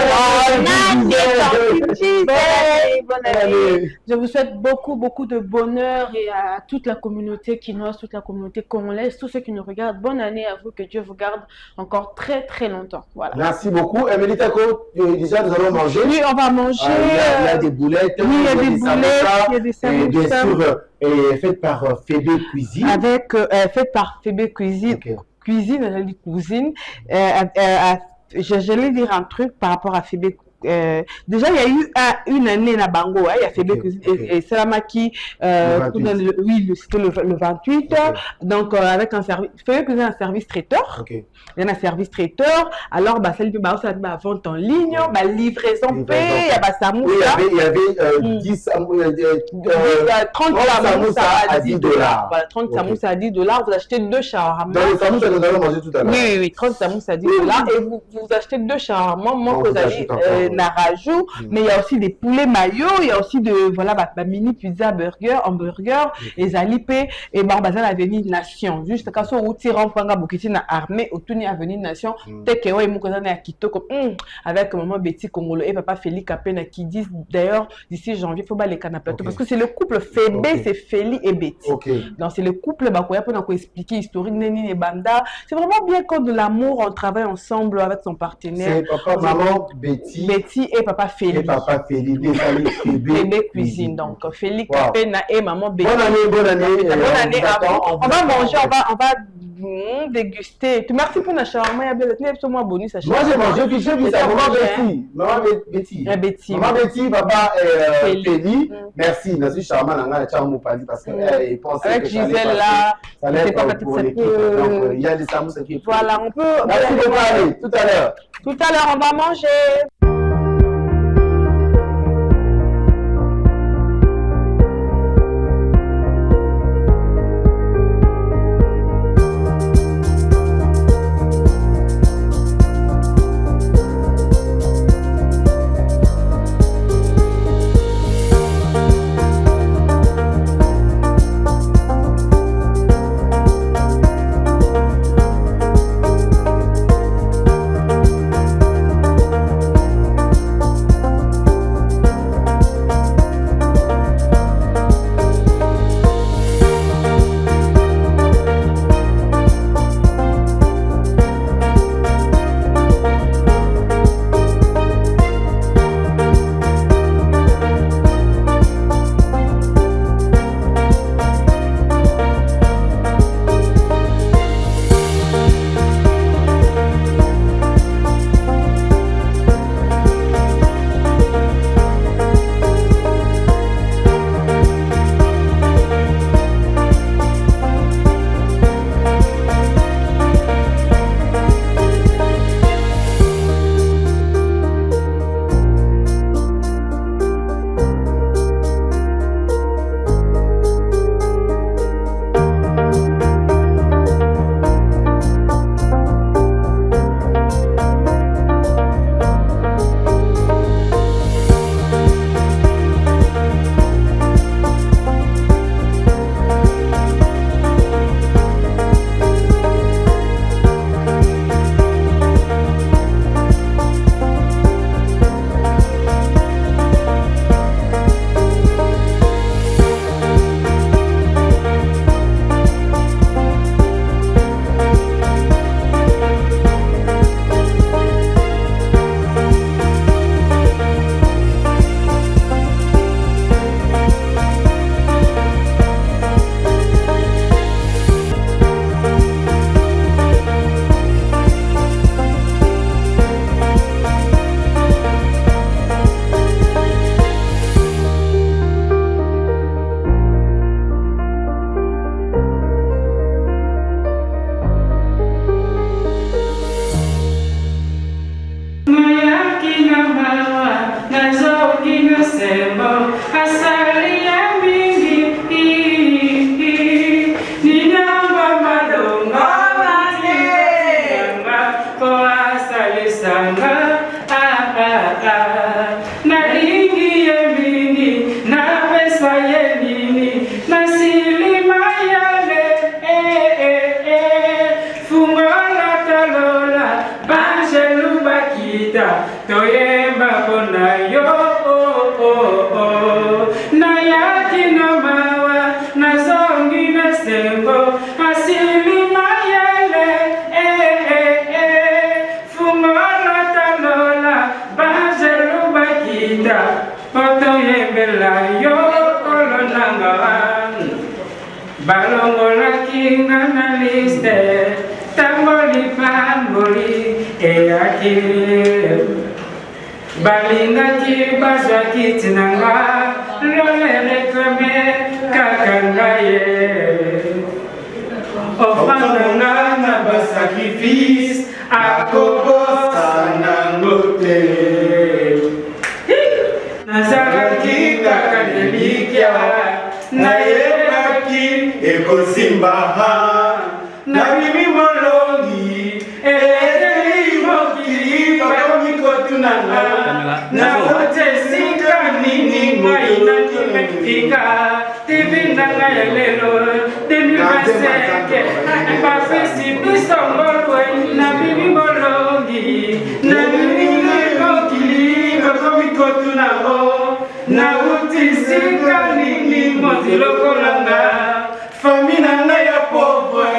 année. Je vous souhaite beaucoup de bonheur, et à toute la communauté quinoise, toute la communauté congolaise, tous ceux qui nous regardent, bonne année à vous, que Dieu vous garde encore très longtemps. Voilà. Merci beaucoup. Emelie Tako, déjà nous allons manger. Oui, on va manger. Il y a des boulettes, oui, il y a des boulettes, il y a des et bien sûr, faite par Fébé Cuisine. Faite par Fébé Cuisine. Okay. Cuisine, elle dit cousine. j'allais dire un truc par rapport à Fébé. Déjà, il y a eu une année à Bango, il y a Fébé Cuisine et Salamaki, oui, c'était le 28. Donc, avec un service, Fébé Cuisine a un service traiteur. Il y a un service traiteur. Alors, ça lui permet de vente en ligne, livraison paix, il y a Samoussa. Il y avait 30 samoussa à 10 $. Voilà, 30 samoussa à 10 $. Vous achetez 2 shawarma. Dans les samoussa que nous allons manger tout à l'heure. Oui, 30 samoussa à 10 $. Et vous achetez 2 shawarma. Moi, vous avez Narajou, mais il y a aussi des poulets mayo, il y a aussi de mini pizza, burger, hamburger, et zalipé, et Barbazan Avenue Nation. Juste quand on tire en fanga bukiti na armée, au tourni Avenue Nation, teke ouais moukozane à Kitoko, avec maman Betty Congolo et papa Félix Kapena qui disent d'ailleurs d'ici janvier, il faut pas les canapés, parce que c'est le couple Fébé, c'est Félix et Betty. Donc c'est le couple, bakoya pour nous expliquer historique, Neni et Banda. C'est vraiment bien quand de l'amour, on travaille ensemble avec son partenaire. C'est papa, maman, Betty et papa Félix. Et papa Félix, Fébé Cuisine. Donc Félix Kapena et maman Betty. Bonne année. Bonne année. On va manger, on va déguster. Merci pour la shawarma. Il y a bien bonus à moi j'ai mangé, puis j'ai vu ça. Maman Betty. Maman Betty. Maman Betty, papa Félix. Merci. Dans ce shawarma, on a un pali parce qu'il pensait avec que Gisèle là. Ça allait être pour l'équipe. Donc il y a des samoussa qui. Voilà, on peut. Merci de parler. Tout à l'heure. Tout à l'heure, on va manger. tamboli pamboli eyaki balingaki bazwaki tinanga lole reklame kaka ngaye ofrandanga na basacrifice akobosa nango te nazalaki kaka delikya nayebaki ekosimbaha nabimi molongi eleli mokili bakomi kotunanga nakotesika nini ngai nakimefika tivi nanga ya lelo 2025 bapesi biso ngolwe nabimi molongi nabimi mokili bakomi kotunango nautisika nini mozilokolanga fami nanga ya pauvre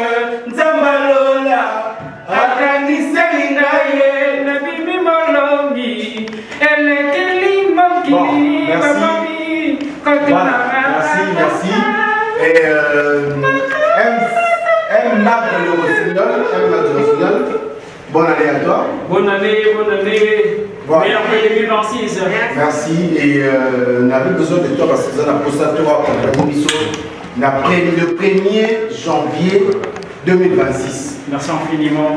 nzambalola akaniseli ngaye nabimi molongi elekeli mokili bakomi kotunanga. Merci. Et M. Marc de l'Eurosignol, bonne année à toi. Bonne année. Voilà. Meilleur que 2026. Merci. Et on avait besoin de toi parce que ça a posé à toi accompagner le 1er janvier 2026. Merci infiniment.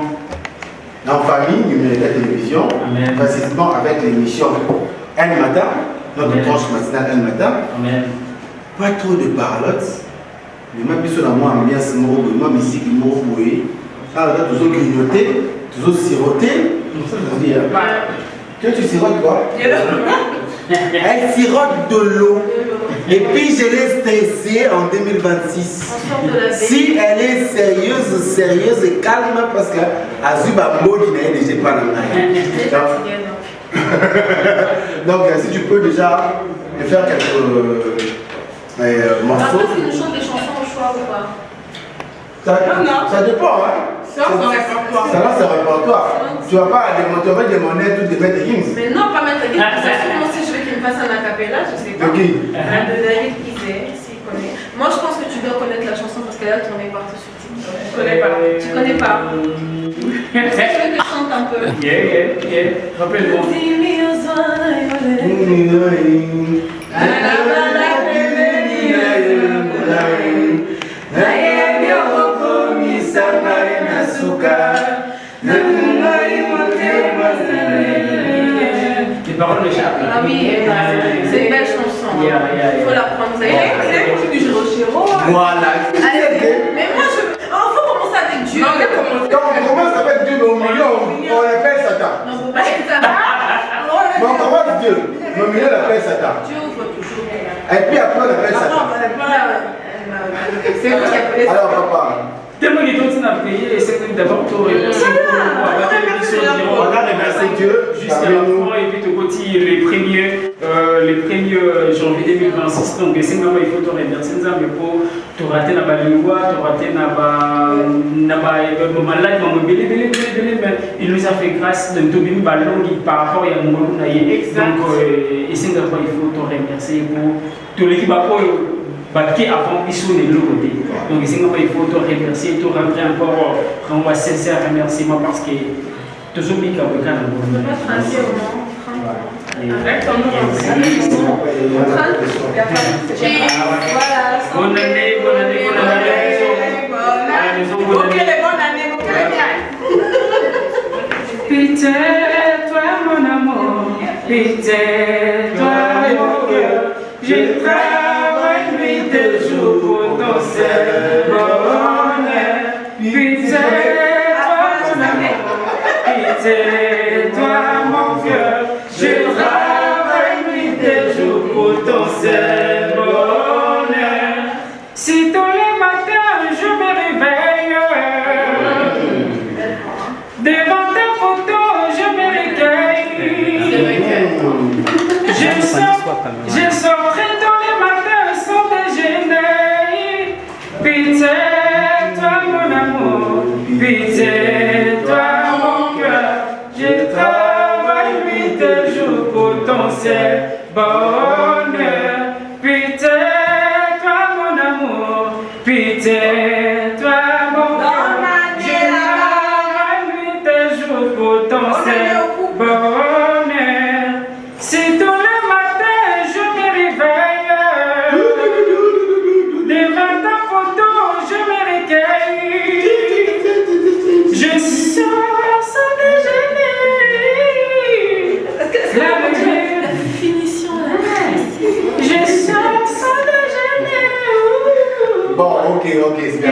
En famille, numérique à télévision, précisément avec l'émission Un Matin, notre tranche matinale Un Matin. Amen. Pas trop de parlotte. Mais ma personne à moi, ambiance moro, moi, musique moro, oui. Alors là, toujours grignoter, toujours siroter. Que tu sirotes quoi? Elle sirote de l'eau. Et puis je l'ai stressée en 2026. Si elle est sérieuse et calme, parce que Azuba Modi n'est déjà pas là. Donc si tu peux déjà me faire quelques morceaux. Après, tu nous chantes des chansons au choix ou pas? Ça dépend, hein. Ça, c'est un répertoire. Ça là, c'est un répertoire. Tu vas pas demander toutes les Maître Gims. Mais non, pas Maître Gims. Moi aussi, je veux qu'il me fasse un acapella, je sais pas. Ok. De David Kizé, s'il connaît. Moi, je pense que tu dois connaître la chanson parce qu'elle a tourné partout sur TikTok. Tu connais pas. Tu connais pas. Est-ce que tu veux que je chante un peu? Yeah. Rappelle-moi. Les paroles m'échappent. Ah oui, c'est une belle chanson. Il faut la prendre. Vous avez écouté du Chiro. Voilà. Mais moi, il faut commencer avec Dieu. Quand on commence avec Dieu, au milieu, on appelle Satan. Non, faut pas être Satan. Mais on commence Dieu, mais au milieu, on appelle Satan. Dieu ouvre toujours. Et puis après, on appelle Satan. C'est vous qui appelez Satan. Alors, papa. Tellement il est continué à payer, et c'est que d'abord tu remercies pour avoir remercié Dieu jusqu'à la fin et puis tu continues les premiers janvier 2026. Donc c'est maintenant il faut te remercier mais pour te rater na balingwa, te rater na malade, mais il nous a fait grâce de tout bien ballon par rapport à mon donc et c'est pourquoi il faut te remercier pour tout l'équipe qui avant ils sont de l'autre côté. Donc ici il faut te remercier, te rendre encore un sincère remerciement parce que toujours mis qu'à aucun bonne année. Pitié, toi mon amour, pitié, toi mon cœur, je travaille nuit et jour pour ton seul bonheur. Pitié, toi mon amour, pitié, toi mon cœur, je travaille nuit et jour pour ton seul bonheur. Si tous les matins je me réveille, devant ta photo je me recueille. Je sortirai tous les matins sans déjeuner. Pitié, toi mon amour, pitié, toi mon cœur. Je travaille nuit et jour pour ton seul bonheur. Pitié, toi mon amour, pitié, toi mon cœur.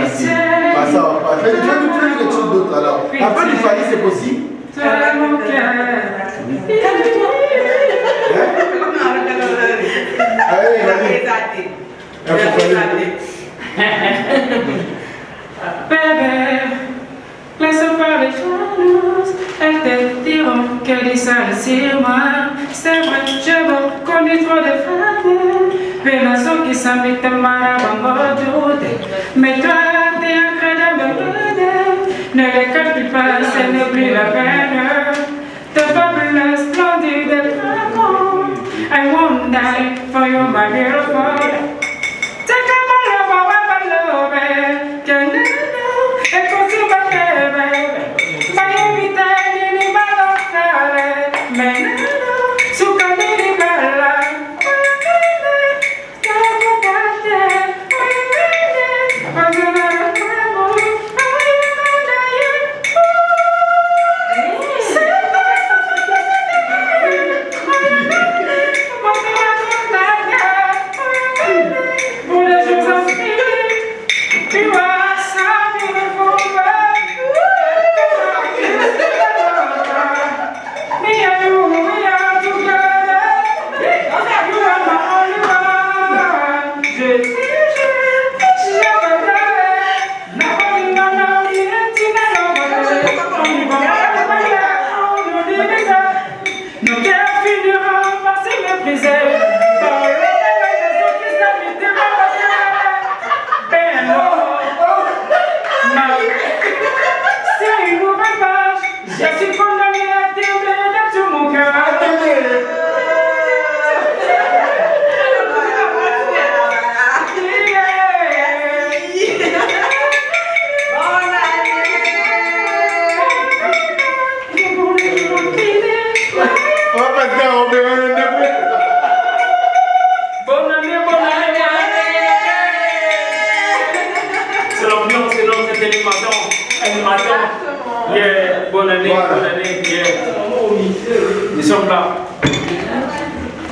merci. Bah, ça va pas. Fais quelque chose d'autre alors. Un peu du Fali, c'est possible. Allez, Bébé, laisse pas les jalouses, elles te diront qu'elle est sale sur moi. C'est vrai, je veux connaître trop de femmes, pénations qui s'habitent mal avant de mais toi, t'es un crédit de me ne les calcule pas, ce n'est plus la peine. The fabulous, splendid, and dragon. I won't die for you, my beautiful. Take a my love, can you know? And go to my baby. My everything in my love, man, so can you bella?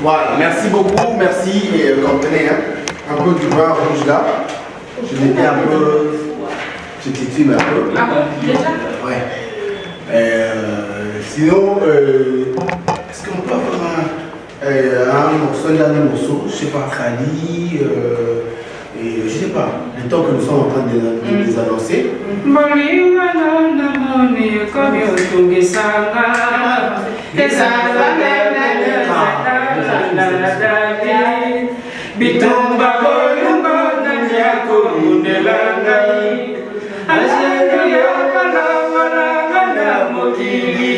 Voilà, merci beaucoup, merci. Et comprenez, hein, un peu du vin rouge là. Je l'étais un peu. Je titube un peu. Ah bon, déjà? Ouais. Sinon, est-ce qu'on peut avoir un morceau, un dernier morceau, je sais pas, Khali, et je sais pas, le temps que nous sommes en train de les annoncer. Bitumba boyumba nanyako mundelangai Ajenyo kana mokili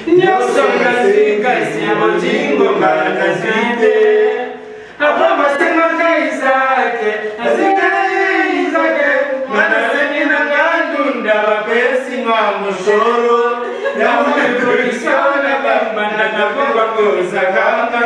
Nyoso nasika sibo jingo ngana zwide Aba masenga kaizake Azika izake Manaseni na ngandunda Wapesi mamushoro Yamu kurisona Bambana na kumba kuzakanga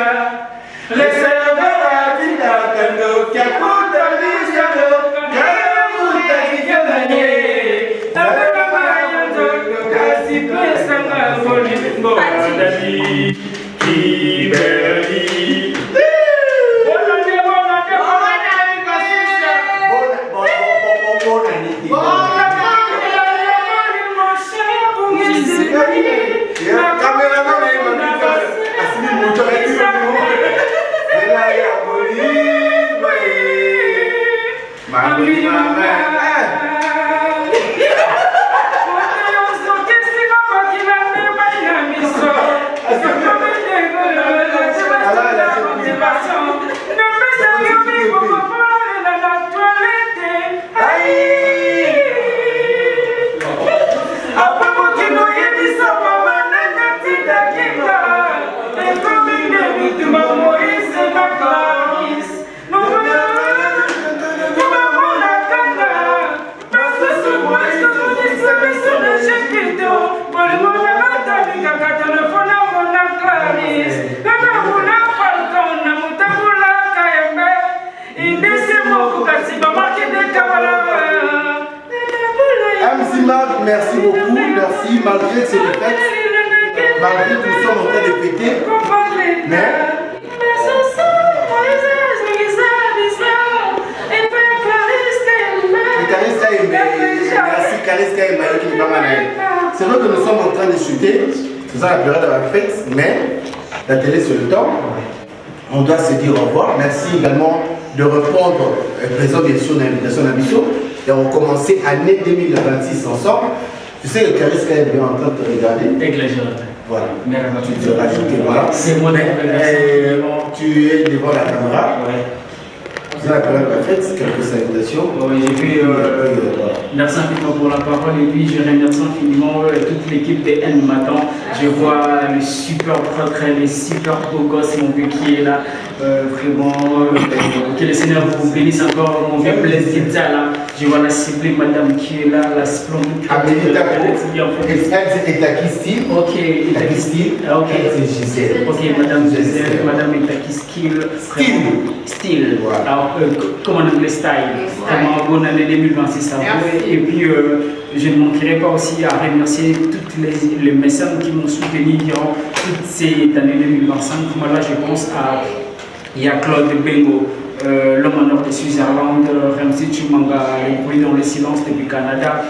Merci beaucoup, merci, malgré que c'est le fait, malgré que nous sommes en train de fêter, mais les caristes Merci Kaleska et Maïki Bamanaï. C'est vrai que nous sommes en train de chuter, c'est ça la période de la fête, mais la télé c'est le temps. On doit se dire au revoir. Merci également de répondre présent bien sûr l'invitation d'Abisso. Et on commençait année 2026 ensemble. Tu sais que Kaleska est bien en train de te regarder. Exagéré. Voilà. Merci. Tu te rajoutes et voilà. C'est mon tu es devant la caméra. Ouais. C'est la période de la fête, quelques salutations. Oui, j'ai fait. Merci infiniment pour la parole et puis je remercie infiniment toute l'équipe des N Matin. Je vois le super propre, les super beaux gosses, mon vieux qui est là. Vraiment, que le Seigneur vous bénisse encore, mon vieux plaisir là. Je vois la ciblée madame qui est là, la splendide. Amélie Taco, elle est Takistil. Ok, Takistil. Ok, c'est Gisèle. Ok, madame Gisèle, madame Takistil. Style. Voilà. Alors, comme en anglais style. Vraiment, bonne année 2026 à vous. Et puis, je ne manquerai pas aussi à remercier toutes les mécènes qui m'ont soutenu durant toute cette année 2025. Moi, là, je pense à Claude Bengo, l'homme en or de Switzerland, Ramsey Chimanga, le bruit dans le silence depuis Canada,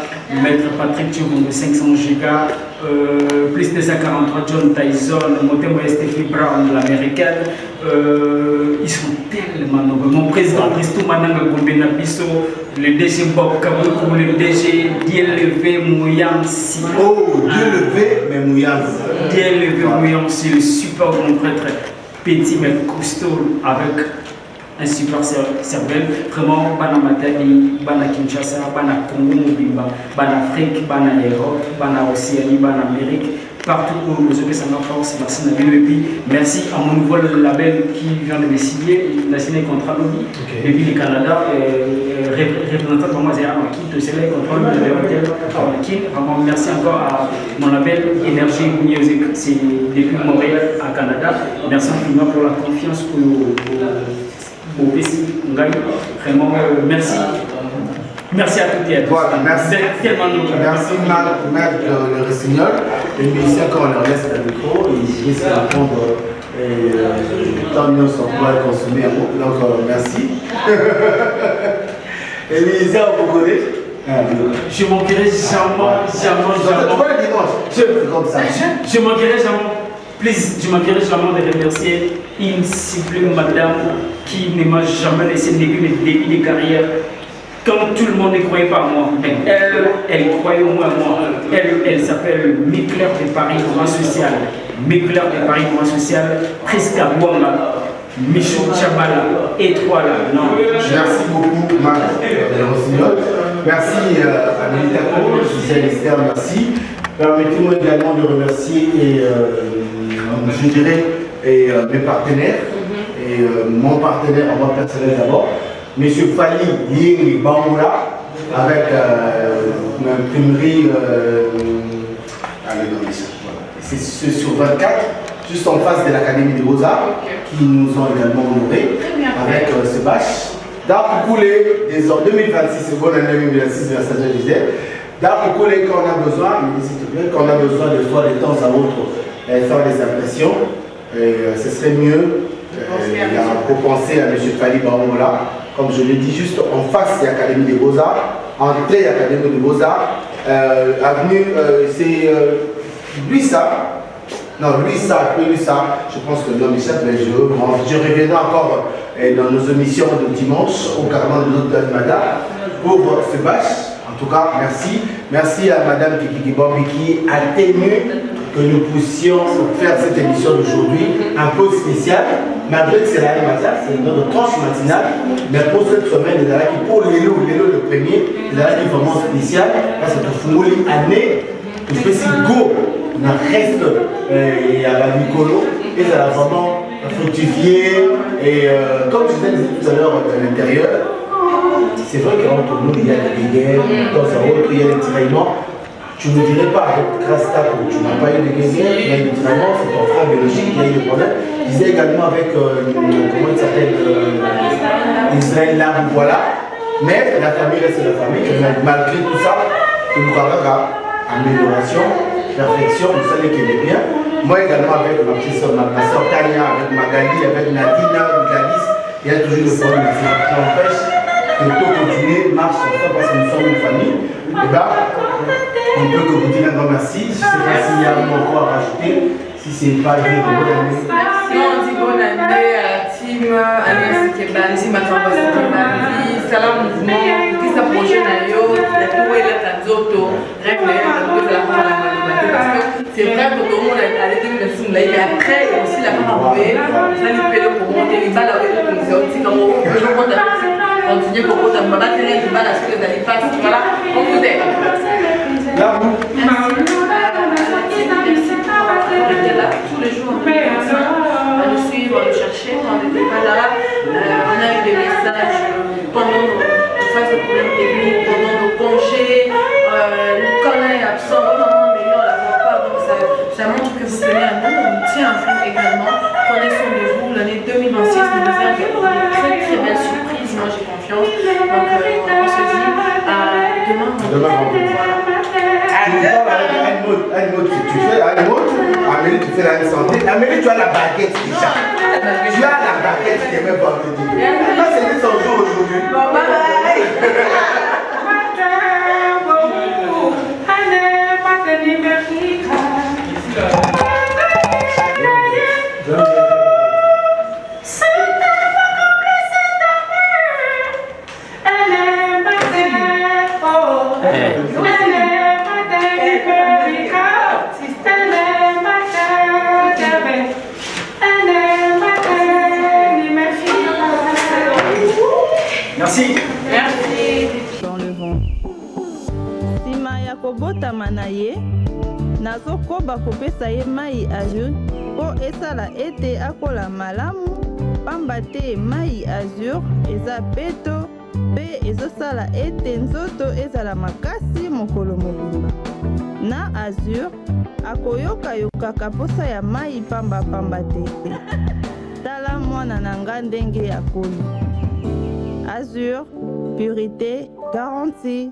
Maître Patrick Chimon de 500 gigas, plus de 143 John Tyson, Motemo Steffi Brown, l'américaine. Ils sont tellement nombreux. Mon président Christo Mananga Gombena Bisso, le DG Bob Kaboukou, le DG DLV Mouyansi. Oh, DLV mais Mouyansi. DLV Mouyansi, le super grand prêtre, petit mais costaud avec un super cervelle. Vraiment, Bana Matadi, Bana Kinshasa, Bana Congo Mobimba, Bana Afrique, Bana Europe, Bana Océanie, Bana Amérique. Partout où nous avons sa force, merci Nabil. Et puis merci à mon nouveau label qui vient de me signer, il a signé contrat lobby. Et puis le Canada, représentant pour moi, c'est Amaki, de Soleil, contrôle de l'hôtel Amaki. Vraiment merci encore à mon label Energy Music, c'est depuis Montréal à Canada. Merci infiniment pour la confiance au PC Ngai. Vraiment merci. Merci à toutes et à tous. Voilà, merci. Merci Marc le Rossignol. Les musiciens, quand on leur laisse le micro, ils essaient d'apprendre tant mieux son poids consommer. Donc merci. Et les musiciens, vous connaissez? Je manquerai jamais. Tu vois le dimanche, c'est comme ça. Je manquerai jamais de remercier une sublime madame qui ne m'a jamais laissé néguer mes débuts de carrière. Quand tout le monde ne croyait pas en moi, mais elle croyait au moins en moi. Elle s'appelle Micler de Paris Droit Social. Micler de Paris Droit Social, Prisca Bouanga, Michou Tchabala, Étoile. Non. Merci beaucoup, Marc Rossignol. Merci à Amélie Taco, Gisèle Esther, merci. Permettez-moi également de remercier, je dirais, mes partenaires, et mon partenaire à moi personnel d'abord. Monsieur Fali Ying Bangoula, avec l'imprimerie, c'est sur 24, juste en face de l'Académie des Beaux-Arts, qui nous ont également honorés avec ce bâche. D'Arcoulé, des ans 2026, c'est bon l'année 2026, la sagesse disait. D'Arcoulé, quand on a besoin, quand on a besoin de fois de temps à autre faire des impressions, ce serait mieux pour penser à M. Fali Bangoula. Comme je l'ai dit, juste en face de l'Académie des Beaux-Arts, entrée de l'Académie des Beaux-Arts, avenue, c'est Luisa. Non, Luisa, je pense que l'homme échappe, mais je reviendrai encore dans nos émissions de dimanche, au carrément de l'autre matin, pour ce bâche. En tout cas, merci. Merci à Madame Kiki Bambi qui a tenu que nous puissions faire cette émission d'aujourd'hui un peu spéciale, malgré que c'est la matin, c'est notre tranche matinale, mais pour cette semaine, il y a qui pour l'élo le premier, il y a qui vraiment spécial, parce que tout le monde année, il fait si go, il reste, il y a la Nicolo, et ça a vraiment fructifié, et comme je disais tout à l'heure à l'intérieur, c'est vrai qu'entre nous, il y a des guerres, de temps à autre, il y a des tiraillements. Tu ne dirais pas avec Krastaco, tu n'as pas eu de guerre, il y a eu des tiraillements, c'est ton frère biologique, il y a eu des problèmes. Je disais également avec, comment il s'appelle, Israël là, voilà. Mais la famille reste la famille, et malgré tout ça, nous avons amélioration, perfection, vous savez qu'il est bien. Moi également avec ma petite soeur, ma soeur Tania, avec Magali, avec Nadine, Gladys, il y a toujours le problème qui empêche que tout continuer, marche ensemble parce que nous sommes une famille. Et bien, on peut que vous dire un grand merci. Je ne sais pas s'il y a un mot à rajouter. Si ce n'est pas une bonne année. Si on dit bonne année à la team, Agnès Kebandi, Makamba Kebandi, Salam Mouvement, qui s'approche à Yo, la Toué, la Tanzoto, Réfléchir, la Toué, la Femme, la Malibate. Parce que c'est vrai que tout le monde a allé de Soumla, et après, il y a aussi la Femme Roué, ça lui fait le pour monter les balles avec le c'est aussi comme on peut continuer pour qu'on ne va pas tenir les balles à ce que vous allez passer. Voilà, on vous aide. Là, vous. Là, tous les jours, on va le suivre, le chercher. Quand on n'était pas là, on a eu des messages pendant nos phases de problèmes techniques, pendant nos congés. Quand on est absent, mais là, on ne la voit pas. Donc, ça montre que vous tenez à nous. On tient à vous également. Prenez soin de vous. L'année 2026 nous réserve une très très belle surprise. Moi, j'ai confiance. Donc, on se dit à demain. Voilà. Tu fais un mot, Amélie, tu fais la santé. Amélie, tu as la baguette déjà. Tu as la baguette qui est même pas venue. Là, c'est son jour aujourd'hui. Bon, bye bye. Merci. Merci. Dans le vent. Sima ya kobotama na ye, nazokoba kopesa ye mai azur po esala ete akola malamu, pamba te mai azur eza peto pe ezosala ete nzoto ezala makasi mokolo mobimba. Na azur akoyoka-yokaka posa ya mai pamba-pamba te. Tala mwana na nga ndenge akoli. Azur, purité garantie.